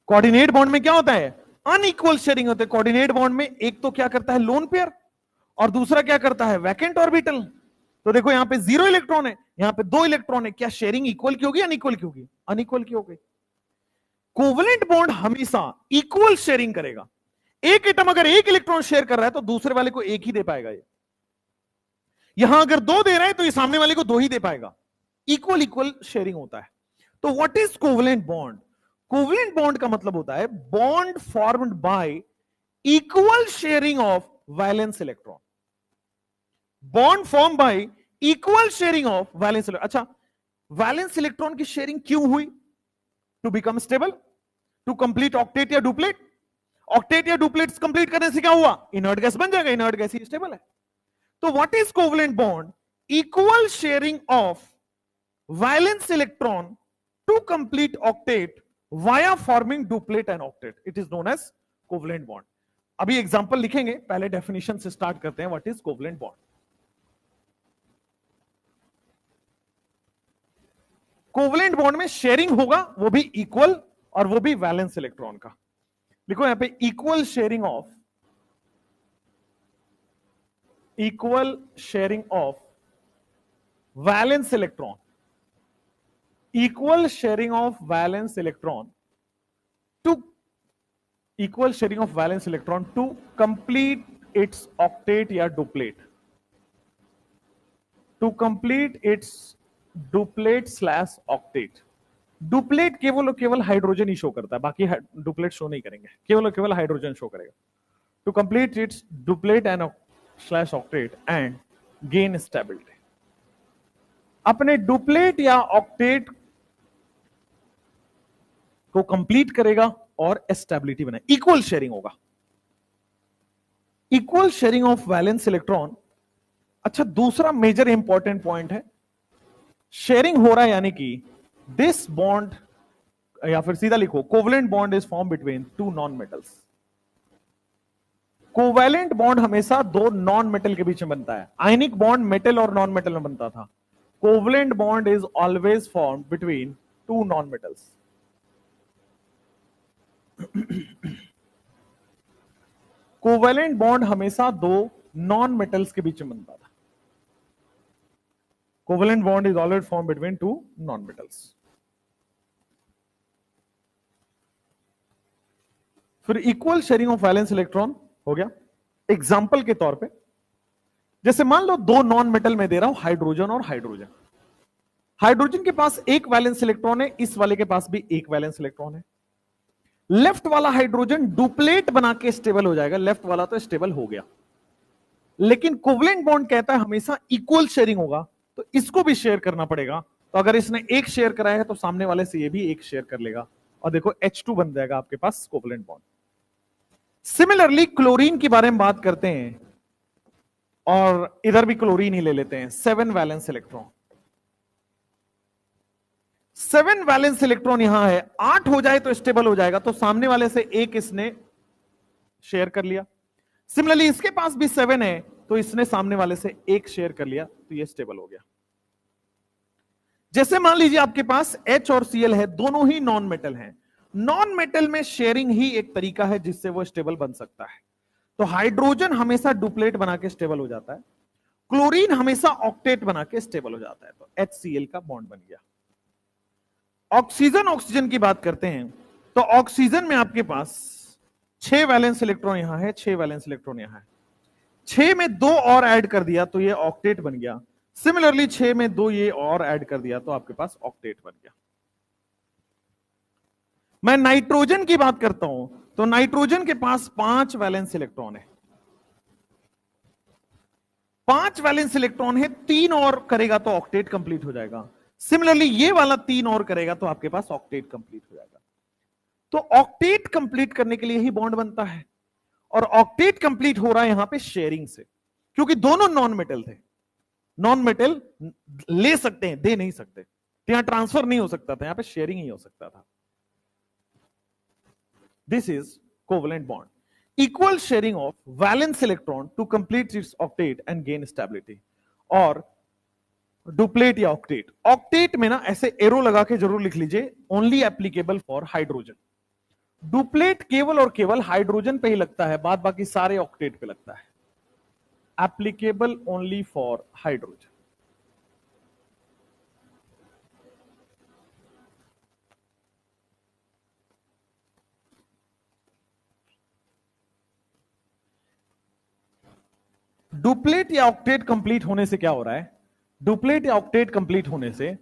कोऑर्डिनेट बॉन्ड में क्या होता है? अनइक्वल शेयरिंग होती है। कोऑर्डिनेट बॉन्ड में एक तो क्या करता है? लोन पेयर, और दूसरा क्या करता है? Vacant orbital. तो देखो यहां पे 0 इलेक्ट्रॉन है, यहां पे 2 इलेक्ट्रॉन है, क्या शेयरिंग इक्वल की होगी अनइक्वल की होगी? अनइक्वल की होगी। कोवलेंट बॉन्ड हमेशा इक्वल शेयरिंग करेगा। एक एटम अगर 1 इलेक्ट्रॉन शेयर कर रहा है तो दूसरे वाले को 1 ही दे पाएगा। ये यहां अगर 2 दे रहा है तो ये सामने वाले को 2 ही दे पाएगा। इक्वल इक्वल शेयरिंग होता है। तो what is covalent bond? Covalent bond का मतलब होता है bond formed by equal sharing of valence electron. Bond form by equal sharing of valence electron. अच्छा, वैलेंस इलेक्ट्रॉन की शेयरिंग क्यों हुई? To become stable, to complete octet या duplet. Octet या डुप्लेट कंप्लीट करने से क्या हुआ? इनर्ट गैस बन जाएगा, इनर्ट गैस ही स्टेबल है। तो what is covalent bond? Equal sharing of valence electron to complete octet via forming duplet and octet. It is known as covalent bond. अभी एग्जांपल लिखेंगे, पहले डेफिनेशन से स्टार्ट करते हैं। What is covalent bond? Covalent bond में sharing होगा, वो भी इक्वल, और वो भी वैलेंस इलेक्ट्रॉन का। लिखो यहां पे equal sharing of valence electron, equal sharing of valence electron to complete its octet या duplet, to complete its duplet slash octet. Duplet केवल हाइड्रोजन ही शो करता है, बाकी डुप्लेट शो नहीं करेंगे, केवल हाइड्रोजन शो करेगा। To complete its duplet and slash octet and gain stability. अपने डुप्लेट या ऑक्टेट को कंप्लीट करेगा और स्टेबिलिटी बनाए, इक्वल शेयरिंग होगा। Equal sharing of valence electron. अच्छा, दूसरा मेजर इंपॉर्टेंट पॉइंट है, शेयरिंग हो रहा है यानी कि दिस बॉन्ड या फिर सीधा लिखो, covalent bond is form between two non metals. Covalent bond हमेशा दो नॉन मेटल के बीच में बनता है। आयनिक बॉन्ड मेटल और नॉन मेटल में बनता था। Covalent bond is always form between two non metals. Covalent bond हमेशा दो नॉन मेटल्स के बीच में बनता था। Covalent bond is always form between two non metals. फिर equal sharing of valence electron हो गया। एग्जाम्पल के तौर पे जैसे मान लो दो नॉन मेटल में दे रहा हूं, हाइड्रोजन और हाइड्रोजन। हाइड्रोजन के पास एक वैलेंस इलेक्ट्रॉन है, इस वाले के पास भी एक वैलेंस इलेक्ट्रॉन है। लेफ्ट वाला हाइड्रोजन डुप्लेट बना के स्टेबल हो जाएगा, लेफ्ट वाला तो स्टेबल हो गया। लेकिन कोवलेंट बॉन्ड कहता है हमेशा इक्वल शेयरिंग होगा, तो इसको भी शेयर करना पड़ेगा। तो अगर इसने एक शेयर कराया है तो सामने वाले से ये भी एक शेयर कर लेगा, और देखो H2 बन जाएगा आपके पास कोवलेंट बॉन्ड। सिमिलरली क्लोरीन के बारे में बात करते हैं, और इधर भी क्लोरीन ही ले लेते हैं। 7 वैलेंस इलेक्ट्रॉन, 7 वैलेंस इलेक्ट्रॉन यहां है। 8 हो जाए तो स्टेबल हो जाएगा, तो सामने वाले से एक इसने शेयर कर लिया। सिमिलरली इसके पास भी 7 है, तो इसने सामने वाले से एक शेयर कर लिया, तो ये स्टेबल हो गया। जैसे मान लीजिए आपके पास H और Cl है, दोनों ही नॉन मेटल हैं। नॉन मेटल में शेयरिंग ही एक तरीका है जिससे वो स्टेबल बन सकता है। तो हाइड्रोजन हमेशा डुप्लेट बना के स्टेबल हो जाता है, क्लोरीन हमेशा ऑक्टेट बना के स्टेबल हो जाता है, तो HCl का बॉन्ड बन गया। ऑक्सीजन की बात करते हैं, तो ऑक्सीजन में आपके पास 6 वैलेंस इलेक्ट्रॉन यहां है, 6 वैलेंस इलेक्ट्रॉन यहां है। 6 में 2 और ऐड कर दिया तो ये ऑक्टेट बन गया। सिमिलरली 6 में 2 ये और ऐड कर दिया तो आपके पास ऑक्टेट बन गया। मैं नाइट्रोजन की बात करता हूं, तो नाइट्रोजन के पास 5 वैलेंस इलेक्ट्रॉन है। 5 वैलेंस इलेक्ट्रॉन है, 3 और करेगा तो ऑक्टेट कंप्लीट हो जाएगा। सिमिलरली ये वाला 3 और करेगा तो आपके पास ऑक्टेट कंप्लीट हो जाएगा। तो ऑक्टेट कंप्लीट करने के लिए ही बॉन्ड बनता है, और ऑक्टेट कंप्लीट हो रहा है यहां पे शेयरिंग से, क्योंकि दोनों नॉन मेटल थे। नॉन मेटल ले सकते हैं, दे नहीं सकते, तो यहां ट्रांसफर नहीं हो सकता था, यहां पे शेयरिंग ही हो सकता था। This is covalent bond, equal sharing of valence electron to complete its octet and gain stability. और डुप्लेट या ऑक्टेट, ऑक्टेट में ना ऐसे एरो लगा के जरूर लिख लीजिए, only applicable for hydrogen. Duplet केवल और केवल हाइड्रोजन पे ही लगता है, बाद बाकी सारे ऑक्टेट पे लगता है। Applicable only for hydrogen. Duplet या ऑक्टेट कंप्लीट होने से क्या हो रहा है? डुप्लेट या ऑक्टेट कंप्लीट होने से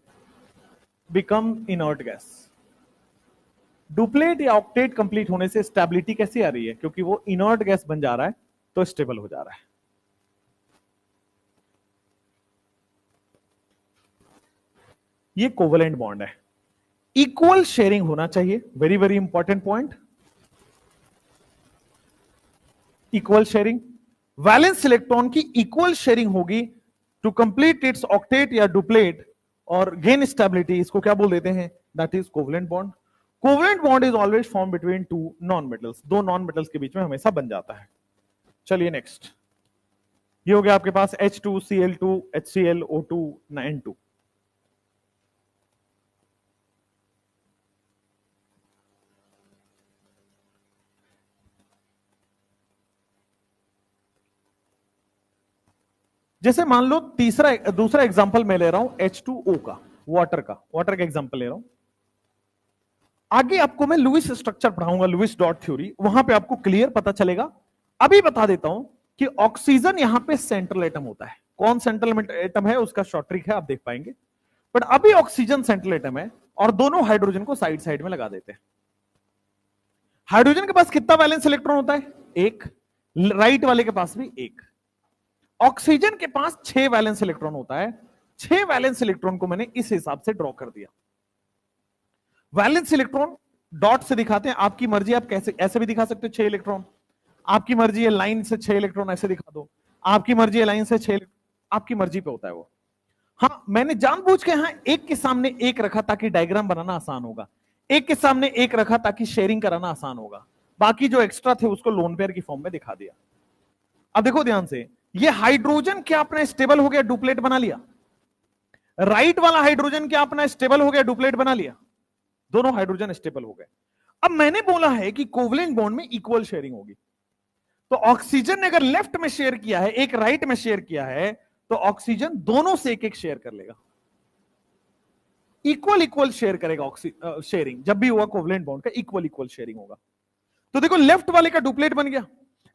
बिकम इनर्ट गैस। डुप्लेट या ऑक्टेट कंप्लीट होने से स्टेबिलिटी कैसी आ रही है? क्योंकि वो इनर्ट गैस बन जा रहा है, तो स्टेबल हो जा रहा है। ये कोवलेंट बॉन्ड है। इक्वल शेयरिंग होना चाहिए, very very important point. Equal sharing, valence electron की इक्वल शेयरिंग होगी टू कंप्लीट इट्स ऑक्टेट या डुप्लेट और गेन स्टेबिलिटी। इसको क्या बोल देते हैं? That is covalent bond. Covalent bond is always form between two non metals, दो नॉन मेटल्स के बीच में हमेशा बन जाता है। चलिए नेक्स्ट, ये हो गया आपके पास H2Cl2 HClO2 N2। जैसे मान लो दूसरा एग्जांपल मैं ले रहा हूं H2O का, वाटर का एग्जांपल ले रहा हूं। आगे आपको मैं लुईस स्ट्रक्चर पढ़ाऊंगा, लुईस डॉट थ्योरी, वहां पे आपको क्लियर पता चलेगा। अभी बता देता हूं कि ऑक्सीजन यहां पे सेंट्रल एटम होता है। कौन सेंट्रल एटम है उसका शॉर्ट ट्रिक है, आप देख पाएंगे। बट अभी ऑक्सीजन सेंट्रल एटम है और दोनों हाइड्रोजन को साइड साइड में लगा देते हैं। हाइड्रोजन के पास कितना वैलेंस इलेक्ट्रॉन होता है? एक। राइट वाले के पास भी एक। ऑक्सीजन के पास 6 वैलेंस इलेक्ट्रॉन होता है। 6 वैलेंस इलेक्ट्रॉन को मैंने इस हिसाब से ड्रॉ कर दिया। वैलेंस इलेक्ट्रॉन डॉट से दिखाते हैं, आपकी मर्जी, आप कैसे ऐसे भी दिखा सकते हो 6 इलेक्ट्रॉन, आपकी मर्जी है लाइन से 6 इलेक्ट्रॉन ऐसे दिखा दो, आपकी मर्जी है लाइन से 6, आपकी मर्जी पे होता है वो। हाँ, मैंने जानबूझ के यहां एक के सामने एक रखा ताकि डायग्राम बनाना आसान होगा। एक के सामने एक रखा ताकि शेयरिंग कराना आसान होगा, बाकी जो एक्स्ट्रा थे उसको लोन पेयर की फॉर्म में दिखा दिया। अब देखो ध्यान से, ये हाइड्रोजन क्या अपना स्टेबल हो गया, डुप्लेट बना लिया? राइट वाला हाइड्रोजन क्या अपना स्टेबल हो गया, डुप्लेट बना लिया? दोनों हाइड्रोजन स्टेबल हो गए। अब मैंने बोला है कि कोवलेंट बॉन्ड में इक्वल शेयरिंग होगी, तो ऑक्सीजन ने अगर लेफ्ट में शेयर किया है, एक राइट में शेयर किया है, तो ऑक्सीजन दोनों से एक एक शेयर कर लेगा, इक्वल इक्वल शेयर करेगा। शेयरिंग जब भी हुआ कोवलेंट बॉन्ड का इक्वल इक्वल शेयरिंग होगा। तो देखो लेफ्ट वाले का डुप्लेट बन गया,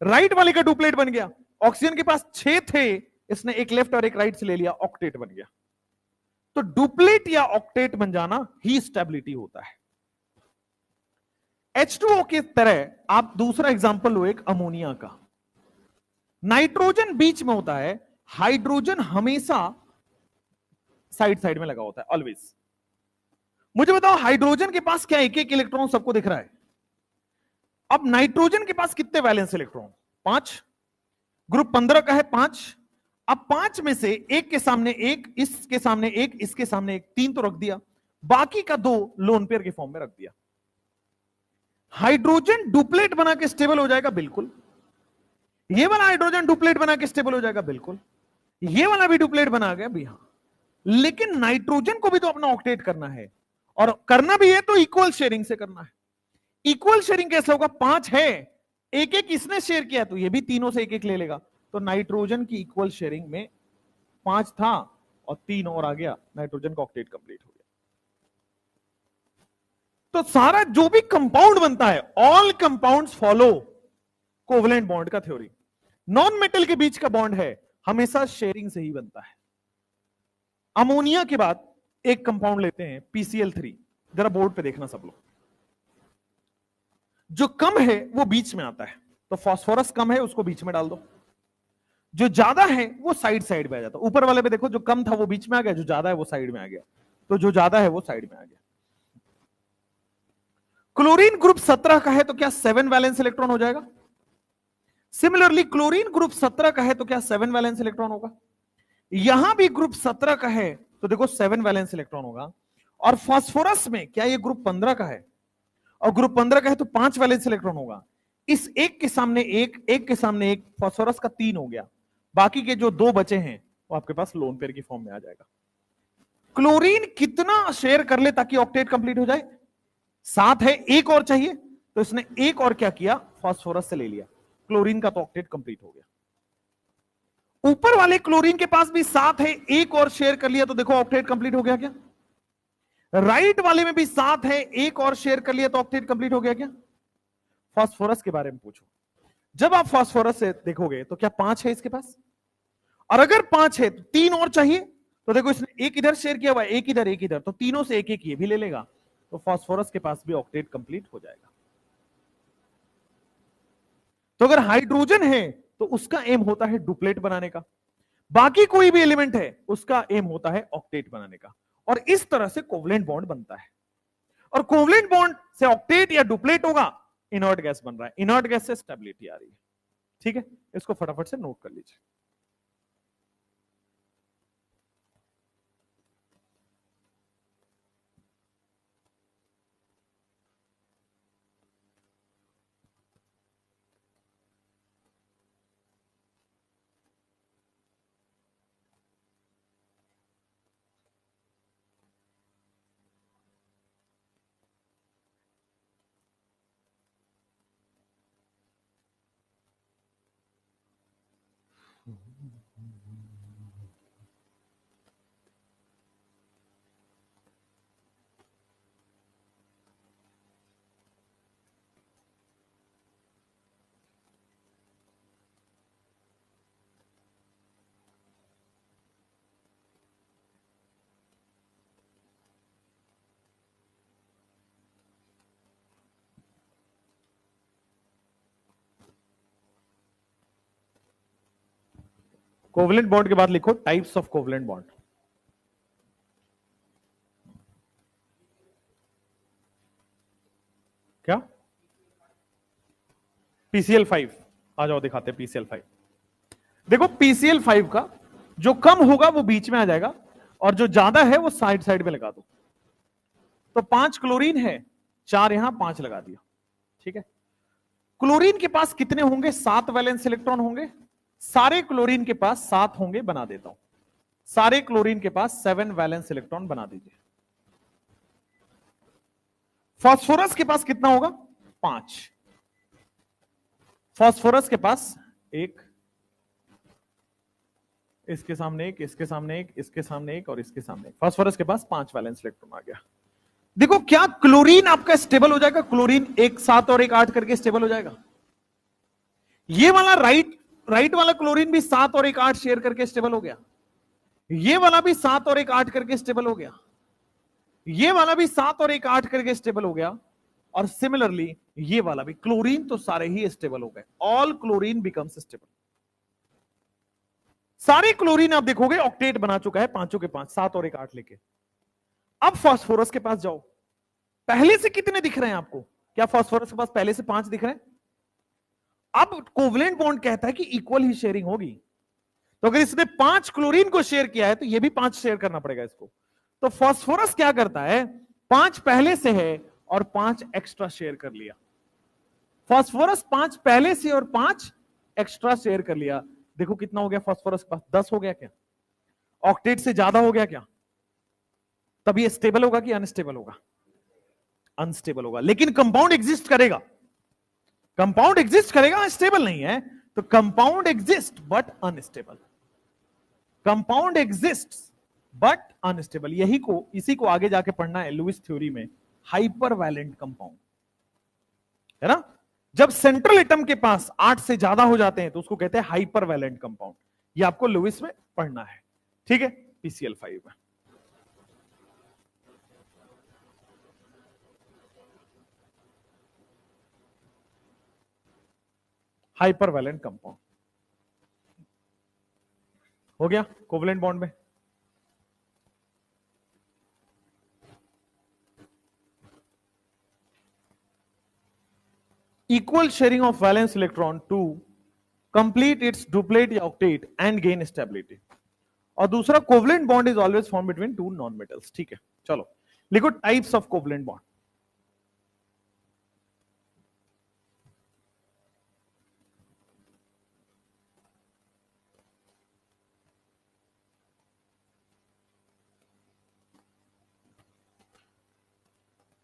राइट वाले का डुप्लेट बन गया। ऑक्सीजन के पास 6 थे, इसने एक लेफ्ट और एक राइट से ले लिया, ऑक्टेट बन गया। तो डुप्लेट या ऑक्टेट बन जाना ही स्टेबिलिटी होता है। H2O की तरह आप दूसरा एग्जांपल लो एक अमोनिया का। नाइट्रोजन बीच में होता है, हाइड्रोजन हमेशा साइड साइड में लगा होता है, ऑलवेज। मुझे बताओ हाइड्रोजन के पास क्या एक एक इलेक्ट्रॉन सबको दिख रहा है? अब नाइट्रोजन के पास कितने वैलेंस इलेक्ट्रॉन? 5। ग्रुप 15 का है 5। अब 5 में से एक के सामने एक, इसके सामने एक, इसके सामने एक, 3 तो रख दिया, बाकी का 2 लोन पेयर के फॉर्म में रख दिया। हाइड्रोजन डुप्लेट बना के स्टेबल हो जाएगा, बिल्कुल। ये वाला हाइड्रोजन डुप्लेट बना के स्टेबल हो जाएगा, बिल्कुल। ये वाला भी डुप्लेट बना गया भी, हां। लेकिन नाइट्रोजन को भी तो अपना ऑक्टेट करना है, और करना भी है तो इक्वल शेयरिंग से करना है। इक्वल शेयरिंग कैसे होगा? 5 है, एक एक इसने शेयर किया तो ये भी तीनों से एक एक ले लेगा। तो नाइट्रोजन की इक्वल शेयरिंग में 5 था और 3 और आ गया, नाइट्रोजन का ऑक्टेट कंप्लीट हो गया। तो सारा जो भी कंपाउंड बनता है, all compounds follow covalent bond का थ्योरी। नॉन मेटल के बीच का बॉन्ड है, हमेशा शेयरिंग से ही बनता है। अमोनिया के बाद एक कंपाउंड लेते हैं PCl3, जरा बोर्ड पे देखना सब लोग। जो कम है वो बीच में आता है, तो फास्फोरस कम है उसको बीच में डाल दो। जो ज्यादा है वो साइड साइड में आ जाता है। ऊपर वाले पे देखो, जो कम था वो बीच में आ गया, जो ज्यादा है वो साइड में आ गया, तो जो ज्यादा है वो साइड में आ गया। क्लोरीन ग्रुप 17 का है तो क्या 7 वैलेंस इलेक्ट्रॉन हो जाएगा? सिमिलरली क्लोरीन ग्रुप 17 का है तो क्या 7 वैलेंस इलेक्ट्रॉन होगा? यहां भी ग्रुप 17 का है तो देखो 7 वैलेंस इलेक्ट्रॉन होगा। और फास्फोरस में क्या ये ग्रुप 15 का है, और ग्रुप 15 का है तो 5 वैलेंस इलेक्ट्रॉन होगा। इस एक के सामने एक, एक के सामने एक, फास्फोरस का 3 हो गया, बाकी के जो 2 बचे हैं वो आपके पास लोन पेयर की फॉर्म में आ जाएगा। क्लोरीन कितना शेयर कर ले ताकि ऑक्टेट कंप्लीट हो जाए? 7 है, एक और चाहिए, तो इसने एक और क्या किया, फास्फोरस से ले लिया, क्लोरीन का तो ऑक्टेट कंप्लीट हो गया। ऊपर वाले क्लोरीन के पास भी 7 है, एक और शेयर कर लिया तो देखो ऑक्टेट कंप्लीट हो गया क्या? राइट वाले में भी 7 है, एक और शेयर कर लिया तो ऑक्टेट कंप्लीट हो गया क्या? फास्फोरस के बारे में पूछो, जब आप फास्फोरस से देखोगे तो क्या 5 है इसके पास? और अगर 5 है तो 3 और चाहिए, तो देखो इसने एक इधर शेयर किया हुआ, एक इधर एक इधर, तो तीनों से एक एक ये भी ले लेगा, तो फास्फोरस के पास भी ऑक्टेट कंप्लीट हो जाएगा। तो अगर हाइड्रोजन है तो उसका एम होता है डुप्लेट बनाने का, बाकी कोई भी एलिमेंट है उसका एम होता है ऑक्टेट बनाने का, और इस तरह से कोवलेंट बॉन्ड बनता है। और कोवलेंट बॉन्ड से ऑक्टेट या डुप्लेट होगा, इनर्ट गैस बन रहा है, इनर्ट गैस से स्टेबिलिटी आ रही है। ठीक है, इसको फटाफट से नोट कर लीजिए। कोवलेंट बॉन्ड के बाद लिखो टाइप्स ऑफ कोवलेंट बॉन्ड। क्या? PCl5, आ जाओ दिखाते हैं PCl5। देखो PCl5 का जो कम होगा वो बीच में आ जाएगा, और जो ज्यादा है वो साइड साइड में लगा दो। तो 5 क्लोरीन है 4 यहां 5 लगा दिया, ठीक है। क्लोरीन के पास कितने होंगे? 7 वैलेंस इलेक्ट्रॉन होंगे। सारे क्लोरीन के पास 7 होंगे, बना देता हूं। सारे क्लोरीन के पास 7 वैलेंस इलेक्ट्रॉन बना दीजिए। फास्फोरस के पास कितना होगा? 5। फास्फोरस के पास 1, इसके सामने 1, इसके सामने 1, इसके सामने 1 और इसके सामने 1। फास्फोरस के पास 5 वैलेंस इलेक्ट्रॉन आ गया। देखो क्या क्लोरीन आपका स्टेबल हो जाएगा? क्लोरीन 1 7 और 1 8 करके स्टेबल हो जाएगा। ये वाला राइट वाला क्लोरीन भी 7 और 1 8 शेयर करके स्टेबल हो गया। ये वाला भी 7 और 1 8 करके स्टेबल हो गया। ये वाला भी 7 और 1 8 करके स्टेबल हो गया। और सिमिलरली ये वाला भी। क्लोरीन तो सारे ही स्टेबल हो गए। All chlorine becomes stable. सारे क्लोरीन आप देखोगे ऑक्टेट बना चुका है, पांचों के पांच, 7 और 1 8 लेके। अब फास्फोरस के पास जाओ, पहले से कितने दिख रहे हैं आपको? क्या फास्फोरस के पास पहले से 5 दिख रहे हैं? अब कोवलेंट बॉन्ड कहता है कि इक्वल ही शेयरिंग होगी। तो अगर इसने 5 क्लोरीन को शेयर किया है तो ये भी 5 शेयर करना पड़ेगा इसको। तो फास्फोरस क्या करता है? 5 पहले से है और 5 एक्स्ट्रा शेयर कर लिया। फास्फोरस 5 पहले से और 5 एक्स्ट्रा शेयर कर लिया। देखो कितना हो गया फास्फोरस के पास? 10 हो गया क्या? ऑक्टेट से ज्यादा हो गया क्या? तब ये स्टेबल होगा कि अनस्टेबल होगा? अनस्टेबल होगा। लेकिन कंपाउंड एग्जिस्ट करेगा। कंपाउंड एग्जिस्ट करेगा, स्टेबल नहीं है। तो compound exist but unstable. Compound exist but unstable. इसी को आगे जाके पढ़ना है लुईस थ्योरी में, हाइपर वैलेंट कंपाउंड, है ना। जब सेंट्रल एटम के पास 8 से ज्यादा हो जाते हैं तो उसको कहते हैं हाइपर वैलेंट कंपाउंड। ये आपको लुईस में पढ़ना है, ठीक है, PCl5 में। हाइपर वैलेंट कंपाउंड हो गया कोवलेंट बॉन्ड में। Equal sharing of valence electron to complete its duplet या ऑक्टेट एंड गेन स्टेबिलिटी। और दूसरा, covalent bond is always form between two non metals. ठीक है, चलो लिखो types of covalent bond.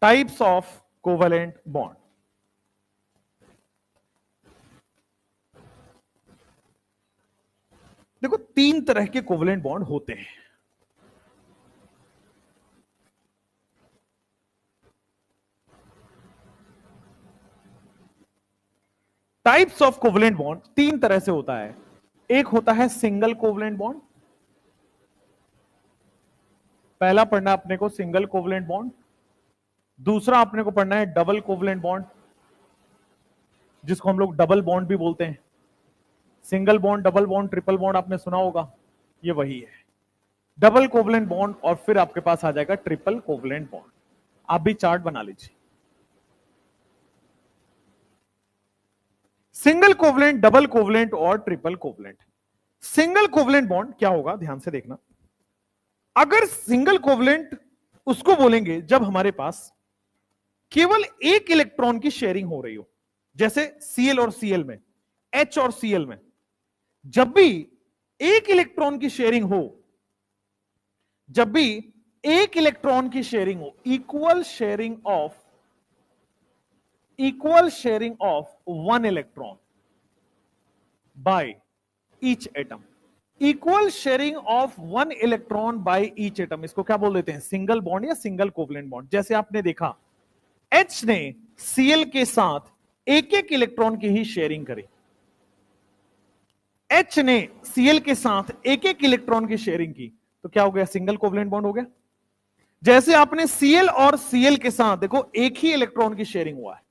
Types of covalent bond. देखो 3 तरह के कोवलेंट बॉन्ड होते हैं। टाइप्स ऑफ कोवलेंट बॉन्ड 3 तरह से होता है। एक होता है सिंगल कोवलेंट बॉन्ड, पहला पढ़ना अपने को सिंगल कोवलेंट बॉन्ड। दूसरा अपने को पढ़ना है डबल कोवलेंट बॉन्ड, जिसको हम लोग डबल बॉन्ड भी बोलते हैं। Single bond, double bond, triple bond आपने सुना होगा, ये वही है डबल कोवलेंट बॉन्ड। और फिर आपके पास आ जाएगा ट्रिपल कोवलेंट बॉन्ड। आप भी चार्ट बना लीजिए। सिंगल कोवलेंट, डबल कोवलेंट और triple covalent. Single covalent bond क्या होगा, ध्यान से देखना। अगर सिंगल कोवलेंट उसको बोलेंगे जब हमारे पास केवल एक इलेक्ट्रॉन की शेयरिंग हो रही हो, जैसे Cl और Cl में, H और Cl में। जब भी एक इलेक्ट्रॉन की शेयरिंग हो, जब भी एक इलेक्ट्रॉन की शेयरिंग हो, equal sharing of 1 electron by each atom. Equal sharing of 1 electron by each atom, इसको क्या बोल देते हैं? सिंगल बॉन्ड या सिंगल कोवलेंट बॉन्ड। जैसे आपने देखा H ने Cl के साथ एक एक इलेक्ट्रॉन की ही शेयरिंग करी। H ने Cl के साथ एक एक इलेक्ट्रॉन की शेयरिंग की, तो क्या हो गया? सिंगल कोवलेंट बॉन्ड हो गया। जैसे आपने Cl और Cl के साथ देखो एक ही इलेक्ट्रॉन की शेयरिंग हुआ है,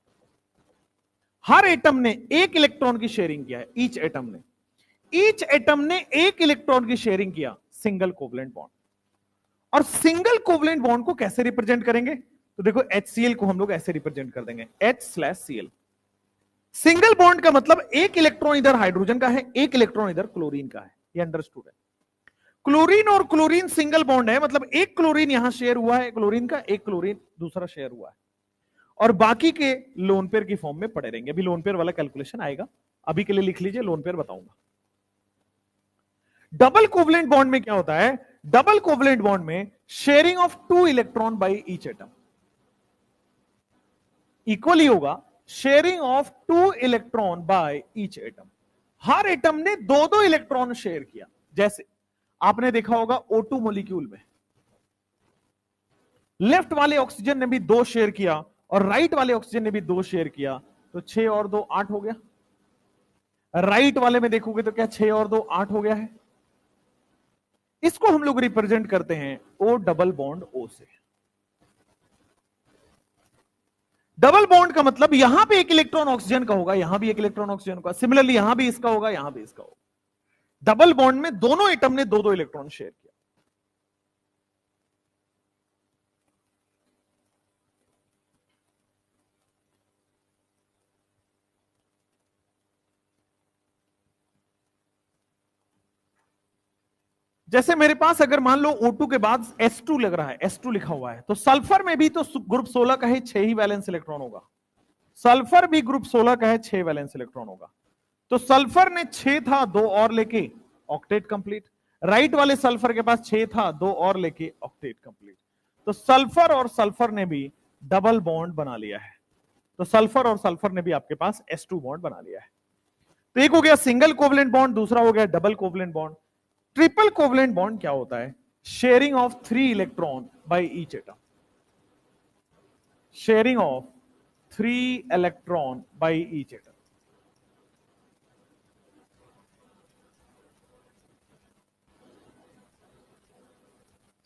हर एटम ने एक इलेक्ट्रॉन की शेयरिंग किया है। ईच एटम ने एक इलेक्ट्रॉन की शेयरिंग किया, सिंगल कोवलेंट बॉन्ड। और सिंगल कोवलेंट बॉन्ड को कैसे रिप्रेजेंट करेंगे? तो देखो HCl को हम लोग ऐसे रिप्रेजेंट कर देंगे, H/Cl। सिंगल बॉन्ड का मतलब एक इलेक्ट्रॉन इधर हाइड्रोजन का है, एक इलेक्ट्रॉन इधर क्लोरीन का है। ये अंडरस्टूड है। क्लोरीन और क्लोरीन सिंगल बॉन्ड है, मतलब एक क्लोरीन यहां शेयर हुआ है क्लोरीन का, एक क्लोरीन दूसरा शेयर हुआ है। और बाकी के लोन पेयर की फॉर्म में पड़े रहेंगे। अभी लोन पेयर वाला कैलकुलेशन आएगा, अभी के लिए लिख लीजिए, लोन पेयर बताऊंगा। डबल कोवलेंट बॉन्ड में क्या होता है? डबल कोवलेंट बॉन्ड में sharing of 2 electron by each atom equally होगा sharing of 2 electron by each atom. हर एटम ने 2-2 इलेक्ट्रॉन शेयर किया। जैसे आपने देखा होगा O2 मॉलिक्यूल में लेफ्ट वाले ऑक्सीजन ने भी 2 शेयर किया और राइट वाले ऑक्सीजन ने भी 2 शेयर किया, तो 6 और 2 8 हो गया। राइट वाले में देखोगे तो क्या 6 और 2 8 हो गया है। इसको हम लोग रिप्रेजेंट करते हैं O डबल बॉन्ड O से। डबल बॉन्ड का मतलब यहां पे एक इलेक्ट्रॉन ऑक्सीजन का होगा, यहां भी एक इलेक्ट्रॉन ऑक्सीजन का, सिमिलरली यहां भी इसका होगा, यहां भी इसका होगा। डबल बॉन्ड में दोनों एटम ने 2-2 इलेक्ट्रॉन शेयर किया। जैसे मेरे पास अगर मान लो O2 के बाद S2 लग रहा है, S2 लिखा हुआ है, तो सल्फर में भी तो ग्रुप 16 का है, 6 ही वैलेंस इलेक्ट्रॉन होगा। सल्फर भी ग्रुप 16 का है, 6 वैलेंस इलेक्ट्रॉन होगा। तो सल्फर ने 6 था, 2 और लेके ऑक्टेट कंप्लीट। राइट वाले सल्फर के पास 6 था, 2 और लेके ऑक्टेट कंप्लीट। तो सल्फर और सल्फर ने भी डबल बॉन्ड बना लिया है। तो सल्फर और सल्फर ने भी आपके पास S2 बॉन्ड बना लिया है। तो एक हो गया सिंगल कोवलेंट बॉन्ड, दूसरा हो गया double covalent bond. Triple covalent bond क्या होता है? Sharing of 3 electron by each atom. Sharing of 3 electron by each atom.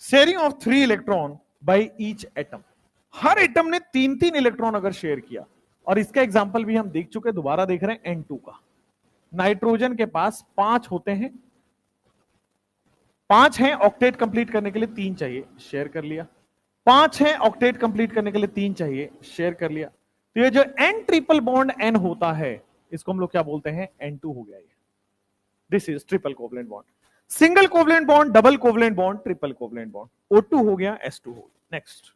Sharing of 3 electron by each atom. हर एटम ने 3-3 इलेक्ट्रॉन अगर शेयर किया, और इसका एग्जांपल भी हम देख चुके, दोबारा देख रहे हैं N2 का। नाइट्रोजन के पास 5 होते हैं, 5 हैं ऑक्टेट कंप्लीट करने के लिए, 3 चाहिए, शेयर कर लिया। 5 हैं ऑक्टेट कंप्लीट करने के लिए, 3 चाहिए, शेयर कर लिया। तो ये जो N ट्रिपल बॉन्ड N होता है, इसको हम लोग क्या बोलते हैं? N2 हो गया ये। This is triple covalent bond. Single covalent bond, double covalent bond, triple covalent bond. O2 हो गया, S2 हो गया। Next,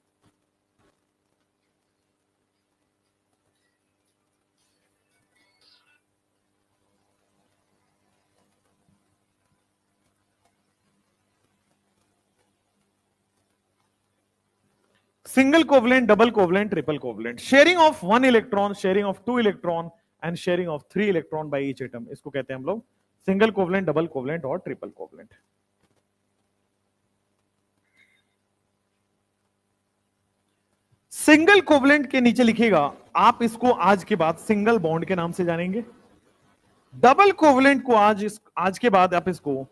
single covalent, double covalent, triple covalent. Sharing of 1 electron, sharing of 2 electron and sharing of 3 electron by each atom, इसको कहते हैं हम लोग single covalent, double covalent और ट्रिपल कोवलेंट। सिंगल कोवलेंट के नीचे लिखिएगा, आप इसको आज के बाद सिंगल बॉन्ड के नाम से जानेंगे। डबल कोवलेंट को आज के बाद आप इसको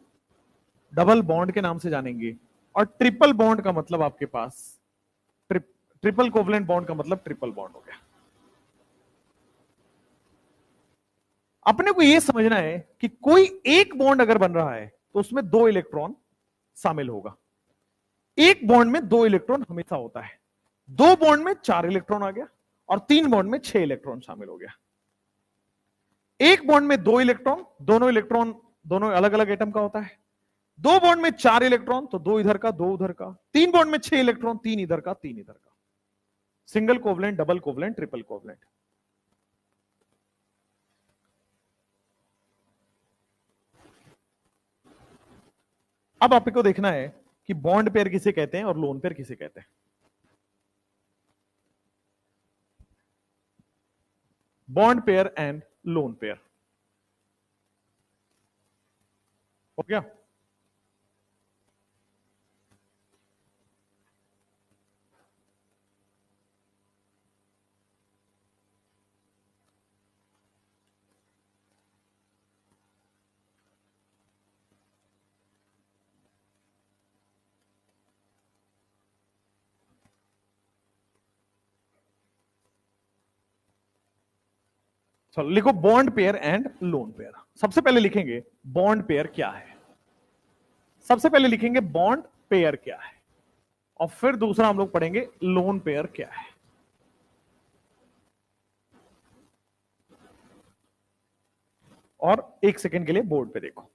डबल बॉन्ड के नाम से जानेंगे। और ट्रिपल बॉन्ड का मतलब आपके पास ट्रिपल कोवलेंट बॉन्ड का मतलब ट्रिपल बॉन्ड हो गया। अपने को यह समझना है कि कोई एक बॉन्ड अगर बन रहा है तो उसमें 2 इलेक्ट्रॉन शामिल होगा। एक बॉन्ड में 2 इलेक्ट्रॉन हमेशा होता है। 2 बॉन्ड में 4 इलेक्ट्रॉन आ गया और 3 बॉन्ड में 6 इलेक्ट्रॉन शामिल हो गया। एक बॉन्ड में 2 इलेक्ट्रॉन दोनों अलग अलग एटम का होता है। 2 बॉन्ड में 4 इलेक्ट्रॉन, तो 2 इधर का 2 उधर का। 3 बॉन्ड में 6 इलेक्ट्रॉन, 3 इधर का 3 इधर का। Single covalent, double covalent, triple covalent. अब आपको देखना है कि बॉन्ड पेयर किसे कहते हैं और लोन पेयर किसे कहते हैं। Bond pair and lone pair हो गया। चलो लिखो bond pair and lone pair. सबसे पहले लिखेंगे बॉन्ड पेयर क्या है। सबसे पहले लिखेंगे बॉन्ड पेयर क्या है, और फिर दूसरा हम लोग पढ़ेंगे लोन पेयर क्या है। और एक सेकंड के लिए बोर्ड पे देखो।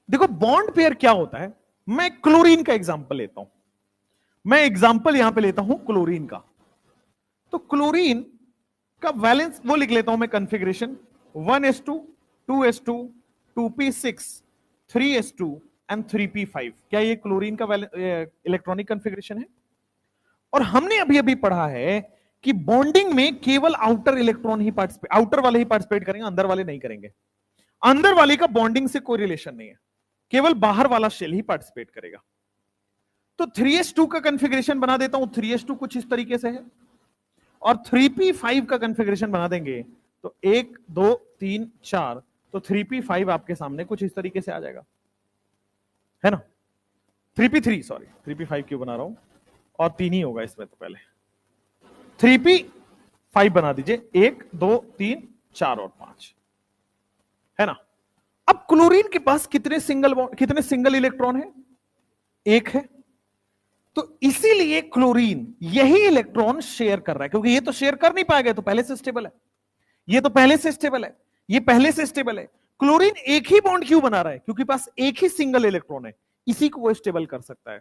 देखो बॉन्ड पेयर क्या होता है। मैं क्लोरीन का एग्जांपल लेता हूं। मैं एग्जांपल यहां पे लेता हूं क्लोरीन का। तो क्लोरीन का वैलेंस वो लिख लेता हूं मैं, configuration 1s2 2s2 2p6 3s2 and 3p5। क्या ये क्लोरीन का इलेक्ट्रॉनिक कॉन्फ़िगरेशन है? और हमने अभी अभी पढ़ा है कि बॉन्डिंग में केवल आउटर इलेक्ट्रॉन ही पार्टिसिपेट, आउटर वाले ही पार्टिसिपेट करेंगे, अंदर वाले नहीं करेंगे। अंदर वाले का बॉन्डिंग से कोई रिलेशन नहीं है, केवल बाहर वाला शेल ही पार्टिसिपेट करेगा। तो 3s2 का कॉन्फ़िगरेशन बना देता हूं, 3s2 कुछ इस तरीके से है, और 3p5 का कॉन्फ़िगरेशन बना देंगे तो 1 2 3 4, तो 3p5 आपके सामने कुछ इस तरीके से आ जाएगा, है ना? 3p3, सॉरी 3p5 क्यों बना रहा हूं, और 3 ही होगा इसमें, तो पहले 3p5 बना दीजिए, 1 2 3 4 और 5, है ना? अब क्लोरीन के पास कितने सिंगल इलेक्ट्रॉन है? एक है। तो इसीलिए क्लोरीन यही इलेक्ट्रॉन शेयर कर रहा है, क्योंकि ये तो शेयर कर नहीं पाएगा, तो पहले से स्टेबल है, ये तो पहले से स्टेबल है, ये पहले से स्टेबल है। क्लोरीन एक ही बॉन्ड क्यों बना रहा है? क्योंकि पास एक ही सिंगल इलेक्ट्रॉन है, इसी को वो स्टेबल कर सकता है।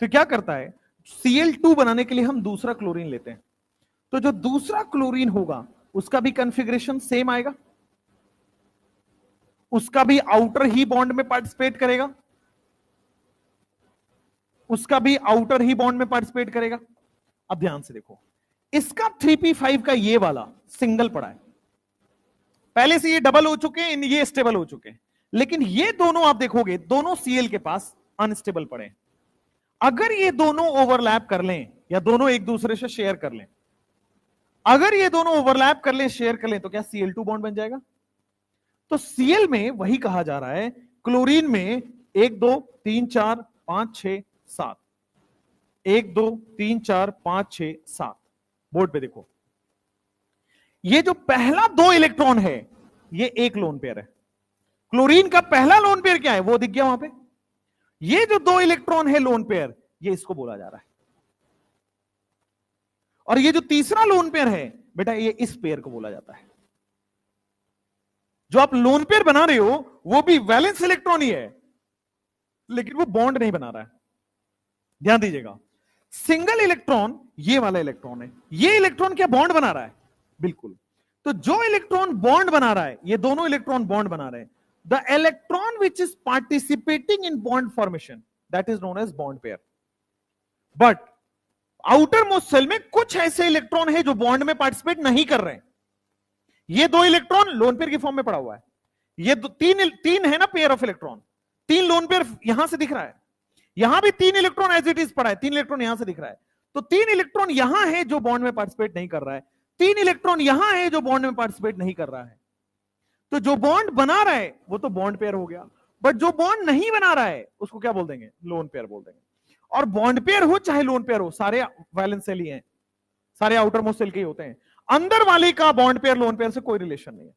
तो क्या करता है, Cl2 बनाने के लिए हम दूसरा क्लोरीन लेते हैं, तो जो दूसरा क्लोरीन होगा उसका भी कॉन्फ़िगरेशन सेम आएगा, उसका भी आउटर ही बॉन्ड में पार्टिसिपेट करेगा, उसका भी आउटर ही बॉन्ड में पार्टिसिपेट करेगा। अब ध्यान से देखो, इसका 3p5 का ये वाला सिंगल पड़ा है, पहले से ये डबल हो चुके हैं, ये स्टेबल हो चुके हैं, लेकिन ये दोनों आप देखोगे दोनों Cl के पास अनस्टेबल पड़े हैं। अगर ये दोनों ओवरलैप कर लें या दोनों एक दूसरे से शेयर कर लें, अगर ये दोनों ओवरलैप कर लें, शेयर कर लें, तो क्या Cl2 बॉन्ड बन जाएगा? तो Cl में वही कहा जा रहा है, क्लोरीन में 1 2 3 4 5 6 7, 1 2 3 4 5 6 7, बोर्ड पे देखो, ये जो पहला 2 इलेक्ट्रॉन है ये एक लोन पेयर है। क्लोरीन का पहला लोन पेयर क्या है, वो दिख गया वहां पे। ये जो 2 इलेक्ट्रॉन है लोन पेयर, ये इसको बोला जा रहा है, और ये जो तीसरा लोन पेयर है बेटा, ये इस पेयर को बोला जाता है। जो आप लोन पेयर बना रहे हो वो भी वैलेंस इलेक्ट्रॉन ही है, लेकिन वो बॉन्ड नहीं बना रहा है। ध्यान दीजिएगा, सिंगल इलेक्ट्रॉन ये वाला इलेक्ट्रॉन है, ये इलेक्ट्रॉन क्या बॉन्ड बना रहा है? बिल्कुल। तो जो इलेक्ट्रॉन बॉन्ड बना रहा है, ये दोनों इलेक्ट्रॉन बॉन्ड बना रहे हैं, the electron which is participating in bond formation, that is known as bond pair. But outermost shell में कुछ ऐसे इलेक्ट्रॉन है जो बॉन्ड में पार्टिसिपेट नहीं कर रहे हैं। ये 2 इलेक्ट्रॉन लोन पेयर की फॉर्म में पड़ा हुआ है, ये तीन है ना pair of electron, 3 lone pair यहां से दिख रहा है, यहां भी 3 इलेक्ट्रॉन एज इट इज पड़ा है, 3 इलेक्ट्रॉन यहां से दिख रहा है। तो 3 इलेक्ट्रॉन यहां है जो बॉन्ड में पार्टिसिपेट नहीं कर रहा है, 3 इलेक्ट्रॉन यहां है जो बॉन्ड में पार्टिसिपेट नहीं कर रहा है। तो जो बॉन्ड बना रहा है वो तो बॉन्ड पेयर हो गया, बट जो बॉन्ड नहीं बना रहा है उसको क्या बोल देंगे? लोन पेयर बोल देंगे। और बॉन्ड पेयर हो चाहे लोन पेयर हो, सारे वैलेंस सेल ही हैं, सारे आउटर मोस्ट सेल के ही होते हैं। अंदर वाले का बॉन्ड पेयर लोन पेयर से कोई रिलेशन नहीं है।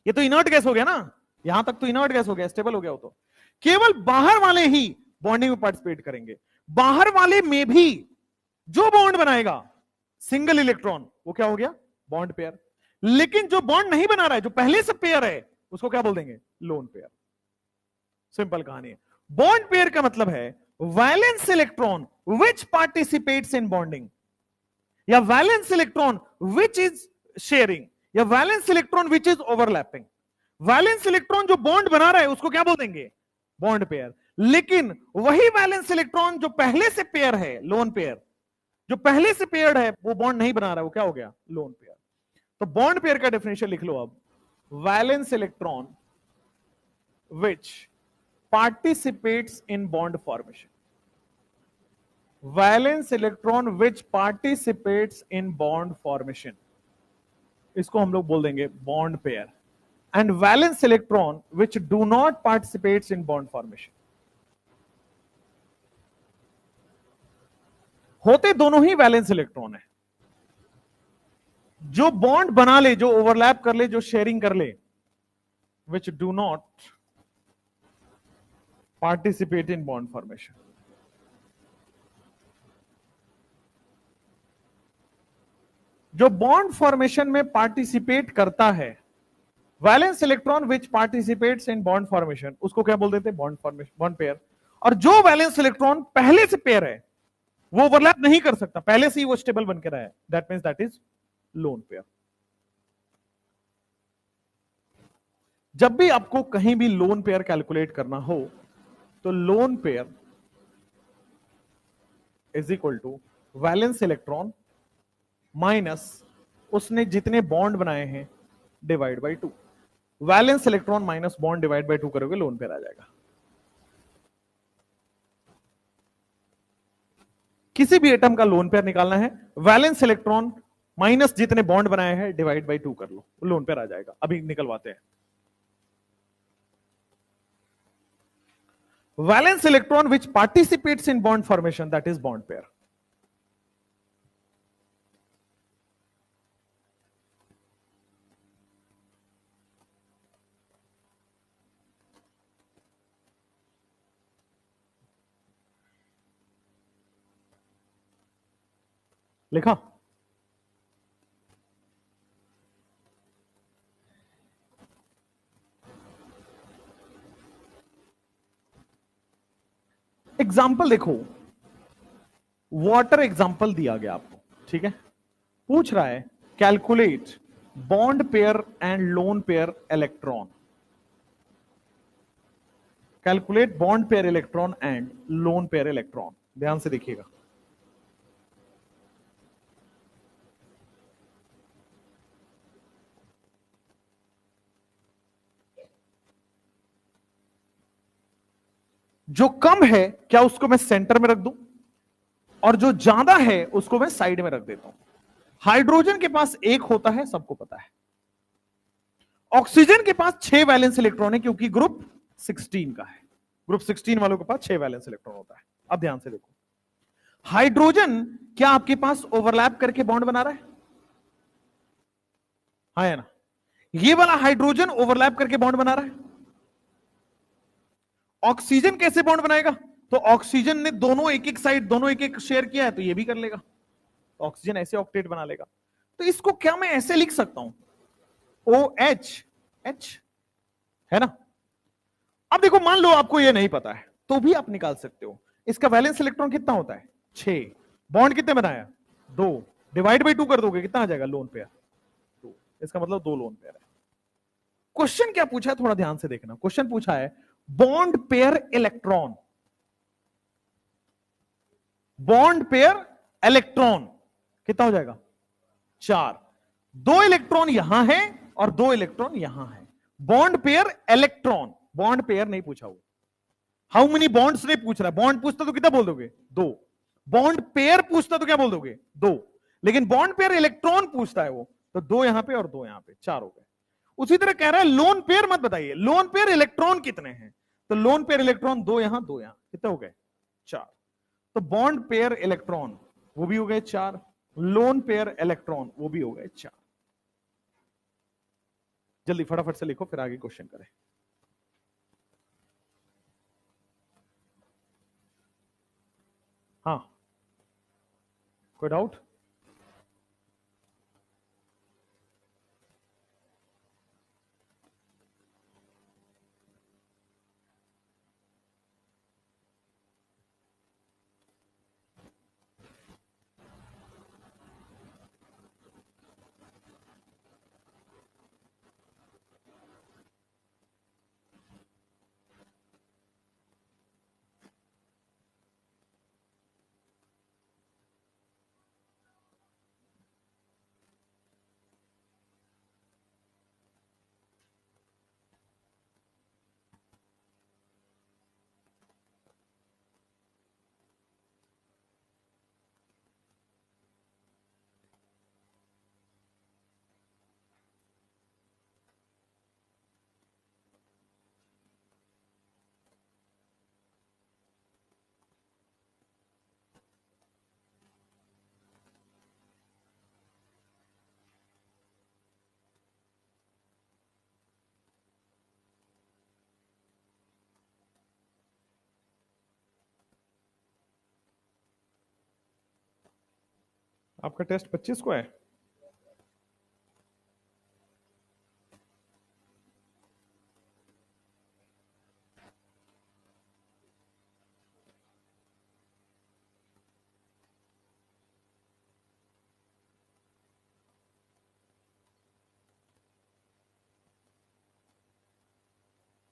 ये तो इनर्ट गैस हो गया ना, यहां तक तो इनर्ट गैस हो गया, स्टेबल हो गया। वो तो केवल बाहर वाले ही बॉन्डिंग में पार्टिसिपेट करेंगे। बाहर वाले में भी जो बॉन्ड बनाएगा सिंगल इलेक्ट्रॉन, वो क्या हो गया? Bond pair. लेकिन जो बॉन्ड नहीं बना रहा है, जो पहले से पेयर है, उसको क्या बोल देंगे? Lone pair. सिंपल कहानी है। बॉन्ड पेयर का मतलब है valence electron which participates in bonding, या valence electron which is sharing, या valence electron which is overlapping. Valence electron जो बॉन्ड बना रहा है उसको क्या बोल देंगे? Bond pair. लेकिन वही वैलेंस इलेक्ट्रॉन जो पहले से पेयर है, लोन पेयर, जो पहले से पेयर्ड है, वो बॉन्ड नहीं बना रहा है, वो क्या हो गया? Lone pair. तो बॉन्ड पेयर का डेफिनेशन लिख लो अब, valence electron which participates in bond formation, valence electron which participates in bond formation, इसको हम लोग बोल देंगे bond pair. And valence electron which do not participates in bond formation. होते दोनों ही वैलेंस इलेक्ट्रॉन है, जो बॉन्ड बना ले, जो ओवरलैप कर ले, जो शेयरिंग कर ले, which do not participate in bond formation. जो बॉन्ड फॉर्मेशन में पार्टिसिपेट करता है, valence electron which participates in bond formation, उसको क्या बोल देते हैं? Bond formation, bond pair. और जो वैलेंस इलेक्ट्रॉन पहले से पेयर है, वो ओवरलैप नहीं कर सकता, पहले से ही वो स्टेबल बन के रहा है, that means that is lone pair. जब भी आपको कहीं भी लोन पेयर कैलकुलेट करना हो तो lone pair is equal to valence electron minus उसने जितने बॉन्ड बनाए हैं divide by 2। Valence electron minus bond divide by 2 करोगे, लोन पेयर आ जाएगा। किसी भी एटम का लोन पेयर निकालना है, वैलेंस इलेक्ट्रॉन माइनस जितने बॉन्ड बनाए हैं डिवाइड बाई 2 कर लो, लोन पेयर आ जाएगा। अभी निकलवाते हैं। Valence electron which participates in bond formation, that is bond pair. लिखा? एग्जाम्पल देखो, वाटर एग्जाम्पल दिया गया आपको, ठीक है। पूछ रहा है calculate bond pair and lone pair electron, calculate bond pair electron and lone pair electron. ध्यान से देखिएगा। जो कम है क्या उसको मैं सेंटर में रख दूं, और जो ज्यादा है उसको मैं साइड में रख देता हूं। हाइड्रोजन के पास एक होता है, सबको पता है। ऑक्सीजन के पास 6 वैलेंस इलेक्ट्रॉन है क्योंकि ग्रुप 16 का है। ग्रुप 16 वालों के पास 6 वैलेंस इलेक्ट्रॉन होता है। अब ध्यान से देखो, हाइड्रोजन क्या आपके पास ओवरलैप करके बॉन्ड बना रहा है? हाँ है ना? ये वाला हाइड्रोजन ओवरलैप करके बॉन्ड बना रहा है। ऑक्सीजन कैसे बॉन्ड बनाएगा? तो ऑक्सीजन ने दोनों एक एक साइड, दोनों एक एक शेयर किया है, तो ये भी कर लेगा। तो ऑक्सीजन ऐसे ऑक्टेट बना लेगा। तो इसको क्या मैं ऐसे लिख सकता हूं, ओ एच एच, है ना? अब देखो, मान लो आपको ये नहीं पता है तो भी आप निकाल सकते हो। इसका वैलेंस इलेक्ट्रॉन कितना होता है? 6। बॉन्ड कितने बनाया? 2। डिवाइड बाई 2 कर दोगे, कितना आ जाएगा? Lone pair 2। इसका मतलब 2 लोन पेयर है। क्वेश्चन क्या पूछा है, थोड़ा ध्यान से देखना। क्वेश्चन पूछा है bond pair electron, bond pair electron कितना हो जाएगा? 4। 2 इलेक्ट्रॉन यहां है और 2 इलेक्ट्रॉन यहां है। Bond pair electron, bond pair नहीं पूछा हुआ। हाउ मेनी बॉन्ड्स नहीं पूछ रहा। बॉन्ड पूछता तो कितना बोल दोगे? 2। बॉन्ड पेयर पूछता तो क्या बोल दोगे? 2। लेकिन बॉन्ड पेयर इलेक्ट्रॉन पूछता है वो, तो 2 यहां पे और 2 यहां पे, 4 हो गए। उसी तरह कह रहा है लोन पेयर मत बताइए, लोन पेयर इलेक्ट्रॉन कितने हैं? तो लोन पेयर इलेक्ट्रॉन 2 यहां 2 यहां, कितने हो गए? 4। तो बॉन्ड पेयर इलेक्ट्रॉन वो भी हो गए 4, लोन पेयर इलेक्ट्रॉन वो भी हो गए 4। जल्दी फटाफट से लिखो, फिर आगे क्वेश्चन करें। हाँ, कोई डाउट? आपका टेस्ट 25 को है?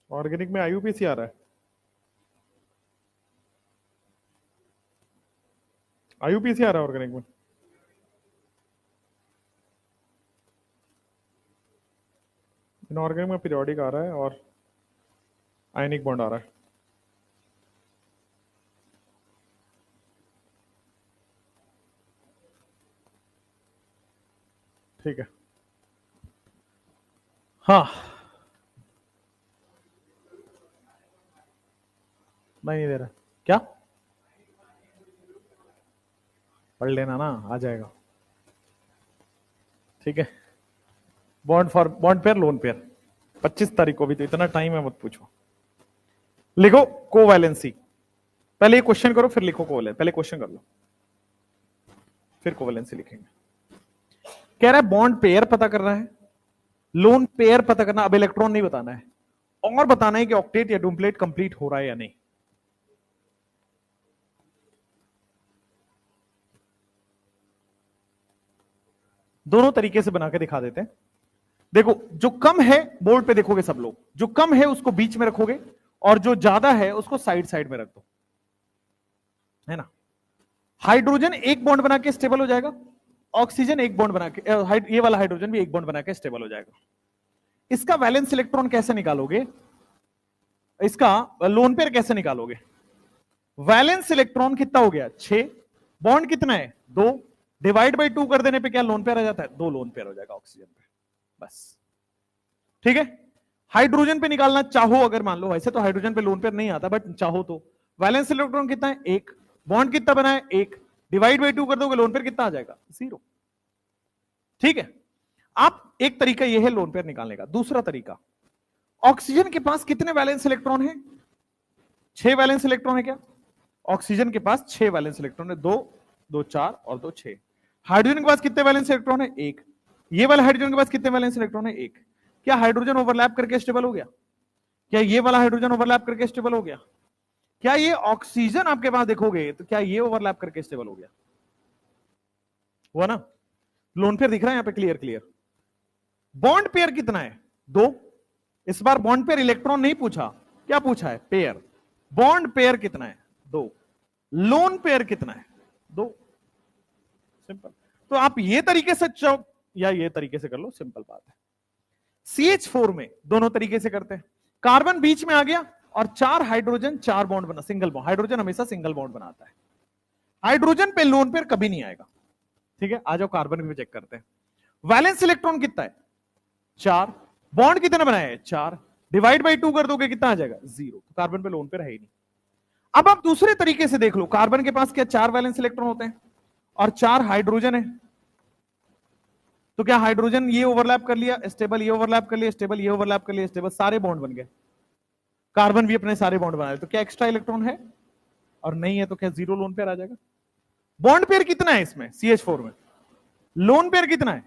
ऑर्गेनिक में आईयूपीएसी आ रहा है, आईयूपीएसी आ रहा है ऑर्गेनिक में। इनऑर्गेनिक में पीरियोडिक आ रहा है और आयनिक बॉन्ड आ रहा है। ठीक है, हाँ नहीं दे रहा, क्या पढ़ लेना ना, आ जाएगा। ठीक है, bond for bond pair lone pair 25 तारीख को, भी तो इतना टाइम है, मत पूछो। लिखो कोवैलेंसी, पहले ये क्वेश्चन करो फिर लिखो कोवैलेंसी, पहले क्वेश्चन कर लो फिर कोवैलेंसी लिखेंगे। कह रहा है बॉन्ड पेयर पता करना है, लोन पेयर पता करना, अब इलेक्ट्रॉन नहीं बताना है, और बताना है कि ऑक्टेट या डुप्लेट कंप्लीट हो रहा है या नहीं। दोनों तरीके से बना के दिखा देते हैं। देखो जो कम है बोर्ड पे देखोगे सब लोग, जो कम है उसको बीच में रखोगे और जो ज्यादा है उसको साइड साइड में रख दो, है ना। हाइड्रोजन एक बॉन्ड बना के स्टेबल हो जाएगा, ऑक्सीजन एक बॉन्ड बना के, ये वाला हाइड्रोजन भी एक बॉन्ड बना के स्टेबल हो जाएगा। इसका वैलेंस इलेक्ट्रॉन कैसे निकालोगे, इसका लोन पेयर कैसे निकालोगे। वैलेंस इलेक्ट्रॉन कितना हो गया 6, बॉन्ड कितना है 2, डिवाइड बाई 2 कर देने पे क्या लोन पेयर आ जाता है, 2 लोन पेयर हो जाएगा ऑक्सीजन पे, बस। ठीक है, हाइड्रोजन पे निकालना चाहो अगर, मान लो वैसे तो हाइड्रोजन पे लोन पेयर नहीं आता, बट चाहो तो वैलेंस इलेक्ट्रॉन कितना है 1, बॉन्ड कितना बना है 1, डिवाइड बाई 2 कर दोगे लोन पेयर कितना आ जाएगा 0। ठीक है, आप एक तरीका यह है लोन पेयर निकालने का। दूसरा तरीका, ऑक्सीजन के पास कितने वैलेंस इलेक्ट्रॉन है, 6 वैलेंस इलेक्ट्रॉन है क्या, ऑक्सीजन के पास 6 वैलेंस इलेक्ट्रॉन है, 2 2 4 और 2 6। हाइड्रोजन के पास कितने वैलेंस इलेक्ट्रॉन है 1, ये वाला हाइड्रोजन के पास कितने वैलेंस इलेक्ट्रॉन है 1। क्या हाइड्रोजन ओवरलैप करके स्टेबल हो गया, क्या ये वाला हाइड्रोजन ओवरलैप करके स्टेबल हो गया, क्या ये ऑक्सीजन आपके पास देखोगे तो क्या ये ओवरलैप करके स्टेबल हो गया, हुआ ना। लोन पेयर दिख रहा है यहां पे क्लियर क्लियर। बॉन्ड पेयर कितना है 2, इस बार बॉन्ड पेयर इलेक्ट्रॉन नहीं पूछा, क्या पूछा है पेयर, बॉन्ड पेयर कितना है 2, लोन पेयर कितना है 2, सिंपल। तो आप ये तरीके से या ये तरीके से कर लो, सिंपल बात है। CH4 में दोनों तरीके से करते हैं, कार्बन बीच में आ गया और 4 हाइड्रोजन 4 बॉन्ड बना, सिंगल बॉन्ड, हाइड्रोजन हमेशा सिंगल बॉन्ड बनाता है, हाइड्रोजन पे लोन पेयर कभी नहीं आएगा। ठीक है, आ जाओ कार्बन भी चेक करते हैं। वैलेंस इलेक्ट्रॉन कितना है 4, बॉन्ड कितना बनाया है 4, डिवाइड बाई 2 कर दोगे कितना आ जाएगा 0, तो कार्बन पे लोन पेयर है ही नहीं। अब आप दूसरे तरीके से देख लो, कार्बन के पास क्या 4 वैलेंस इलेक्ट्रॉन होते हैं और 4 हाइड्रोजन है, तो क्या हाइड्रोजन ये ओवरलैप कर लिया स्टेबल, ये ओवरलैप कर लिया स्टेबल, ये ओवरलैप कर लिया स्टेबल, सारे बॉन्ड बन गए। कार्बन भी अपने सारे बॉन्ड बना रहे, तो क्या एक्स्ट्रा इलेक्ट्रॉन है, और नहीं है तो क्या 0 लोन पेयर आ जाएगा। बॉन्ड पेयर कितना है इसमें CH4 में, लोन पेयर कितना है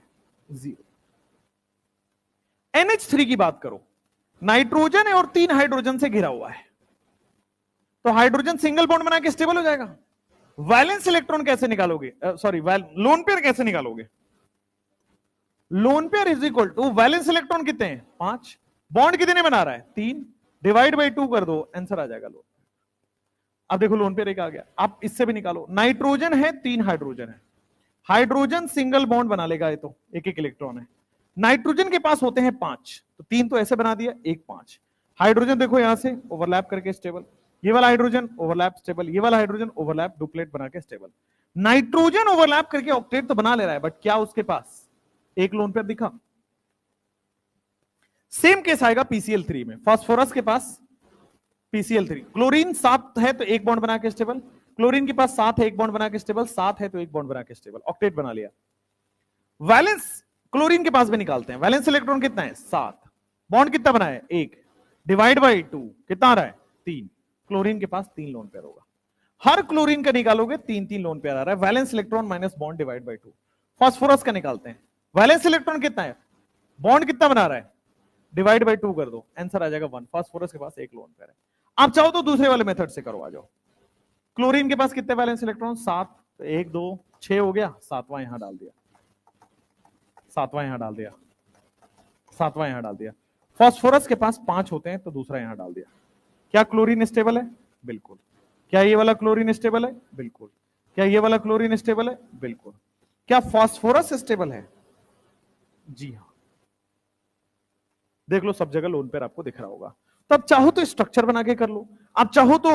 0। NH3 की बात करो, नाइट्रोजन है और 3 हाइड्रोजन से घिरा हुआ है, तो हाइड्रोजन सिंगल बॉन्ड बना के स्टेबल हो जाएगा। वैलेंस इलेक्ट्रॉन कैसे निकालोगे, सॉरी लोन पेयर कैसे निकालोगे, lone pair is equal to valence electron कितने हैं 5, बॉन्ड कितने बना रहा है 3, डिवाइड बाई 2 कर दो, आंसर आ जाएगा लोन। अब देखो लोन पेयर एक आ गया, आप इससे भी निकालो, नाइट्रोजन है 3 हाइड्रोजन है, हाइड्रोजन सिंगल बॉन्ड बना लेगा, ये तो एक एक इलेक्ट्रॉन है, नाइट्रोजन के पास होते हैं 5, तो 3 तो ऐसे बना दिया, 1 5, हाइड्रोजन देखो यहां से ओवरलैप करके स्टेबल, ये वाला हाइड्रोजन ओवरलैप स्टेबल, ये वाला हाइड्रोजन ओवरलैप डुप्लेट बना के स्टेबल। नाइट्रोजन ओवरलैप करके ऑक्टेट तो बना ले रहा है, बट क्या उसके पास एक लोन पेयर दिखा। सेम केस आएगा PCl3 में, फास्फोरस के पास PCl3, क्लोरीन 7 है तो एक बॉन्ड बना के स्टेबल, क्लोरीन के पास 7 है एक बॉन्ड बना के स्टेबल, 7 है तो एक बॉन्ड बना के स्टेबल, ऑक्टेट बना लिया। वैलेंस क्लोरीन के पास भी निकालते हैं, वैलेंस इलेक्ट्रॉन कितना है 7, बॉन्ड कितना बना है 1, डिवाइड बाई 2 कितना आ रहा है 3, क्लोरीन के पास 3 लोन पेयर होगा, हर क्लोरीन का निकालोगे 3 लोन पेयर आ रहा है, valence electron minus bond divide by 2। Phosphorus का निकालते हैं, वैलेंस इलेक्ट्रॉन कितना है, बॉन्ड कितना बना रहा है, डिवाइड बाई 2 कर दो, आंसर आ जाएगा 1, फास्फोरस के पास एक लोन पेयर है। आप चाहो तो दूसरे वाले मेथड से करो, आ जाओ। क्लोरीन के पास कितने वैलेंस इलेक्ट्रॉन 7, 1 2 6 हो गया, 7वां यहां डाल दिया, 7वां यहां डाल दिया, 7वां यहां डाल दिया। फास्फोरस के पास 5 होते हैं तो दूसरा यहां डाल दिया। क्या क्लोरीन स्टेबल है? बिल्कुल। क्या ये वाला क्लोरीन स्टेबल है? बिल्कुल। क्या ये वाला क्लोरीन स्टेबल है? बिल्कुल। क्या फास्फोरस स्टेबल है? जी हां। देख लो सब जगह लोन पेयर आपको दिख रहा होगा। तो अब चाहो तो स्ट्रक्चर बना के कर लो, आप चाहो तो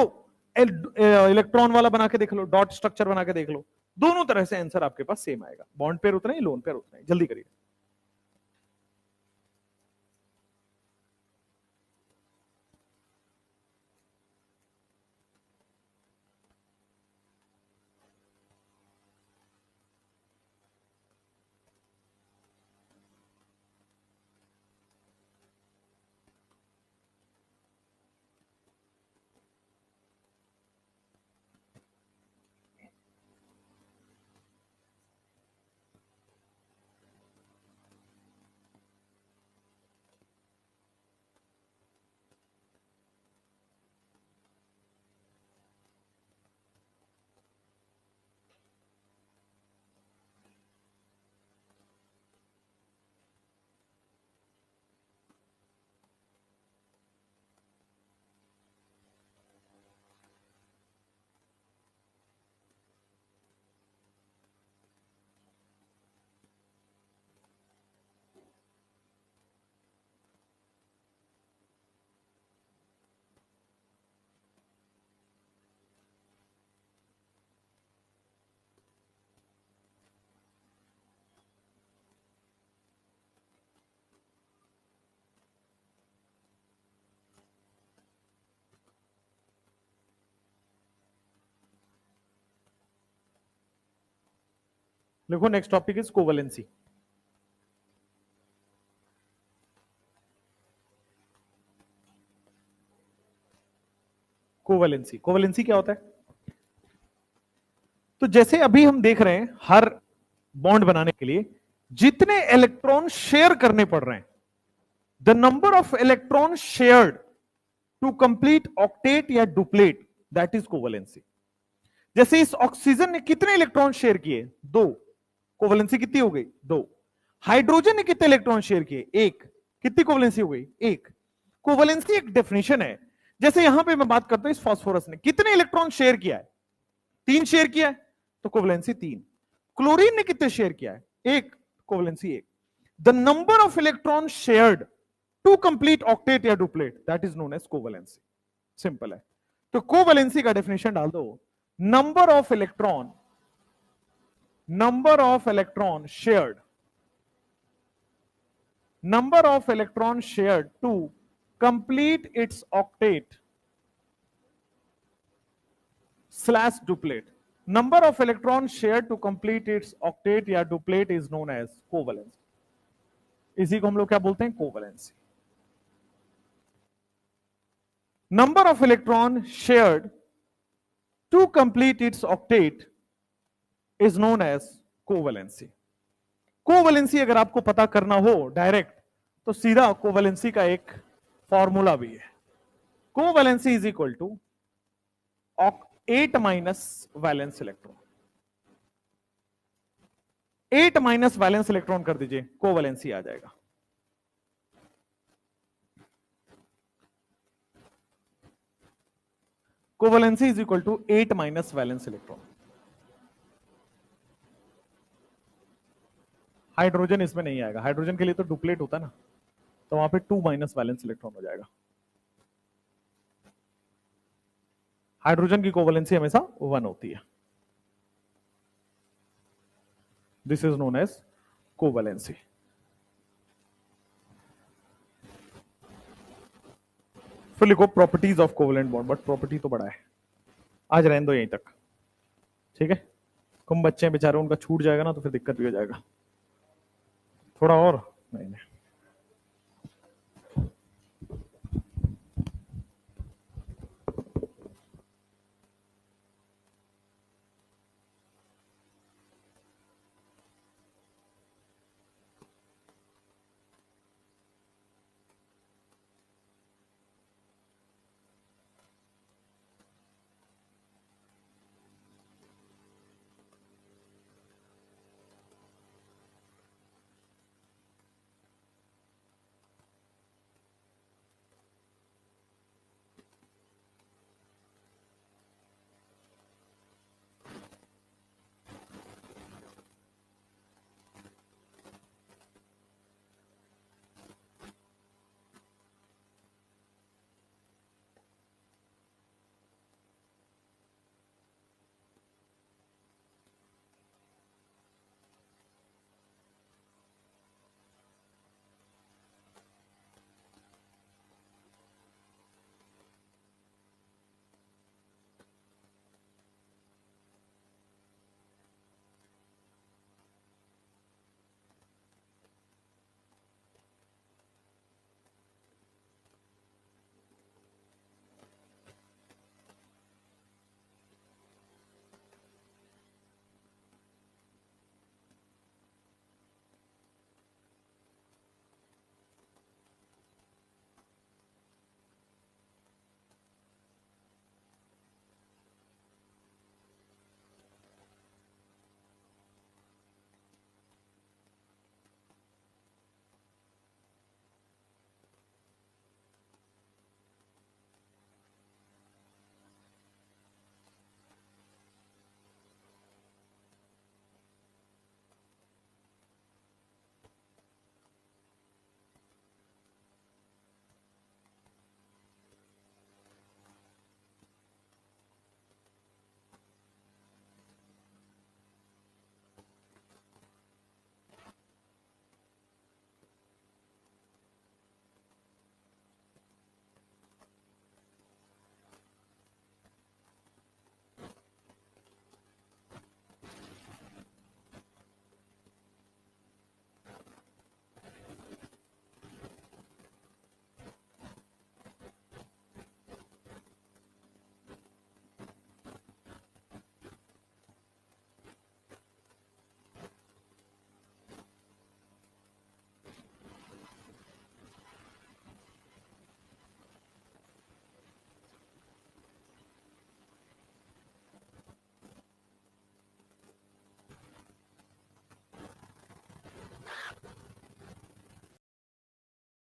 इलेक्ट्रॉन वाला बना के देख लो, डॉट स्ट्रक्चर बना के देख लो। दोनों तरह से आंसर आपके पास सेम आएगा। बॉन्ड पेयर उतना ही, लोन पेयर उतना ही। जल्दी करिए। देखो next topic is covalency. Covalency, covalency क्या होता है? तो जैसे अभी हम देख रहे हैं हर बॉन्ड बनाने के लिए जितने इलेक्ट्रॉन शेयर करने पड़ रहे हैं, the number of electron shared to complete octet या डुप्लेट, दैट इज कोवेलेंसी। जैसे इस ऑक्सीजन ने कितने इलेक्ट्रॉन शेयर किए? 2। कोवेलेंसी कितनी हो गई? 2। हाइड्रोजन ने कितने इलेक्ट्रॉन शेयर किए? 1। कितनी कोवेलेंसी हो गई? 1। कोवेलेंसी एक डेफिनेशन है। जैसे यहां पे मैं बात करता हूं इस फास्फोरस ने कितने इलेक्ट्रॉन शेयर किया है? 3 शेयर किया है, तो कोवेलेंसी 3। क्लोरीन ने कितने शेयर किया है? 1, covalency 1। The number of electron shared to complete octet या duplet, that is known as covalency. Simple है। तो कोवेलेंसी का डेफिनेशन डाल दो, number of electron shared, number of electrons shared to complete its octet slash duplet. Number of electrons shared to complete its octet या duplet is known as covalence. इसी को हम लोग क्या बोलते हैं? Covalency. Number of electrons shared to complete its octet is known as covalency. Covalency अगर आपको पता करना हो डायरेक्ट तो सीधा कोवेलेंसी का एक फॉर्मूला भी है। Covalency is equal to 8 minus valence electron. 8 minus valence electron कर दीजिए, कोवेलेंसी आ जाएगा। Covalency is equal to 8 minus valence electron. Hydrogen इसमें नहीं आएगा, हाइड्रोजन के लिए तो डुप्लेट होता है ना, तो वहां पे 2 माइनस वैलेंस इलेक्ट्रॉन हो जाएगा। हाइड्रोजन की कोवेलेंसी हमेशा 1 होती है। This is known as covalency. फिर लिखो properties of covalent bond, but property तो बड़ा है, आज रहने दो यहीं तक, ठीक है। कम बच्चे हैं बेचारे, उनका छूट जाएगा ना तो फिर दिक्कत भी हो जाएगा। थोड़ा और नहीं।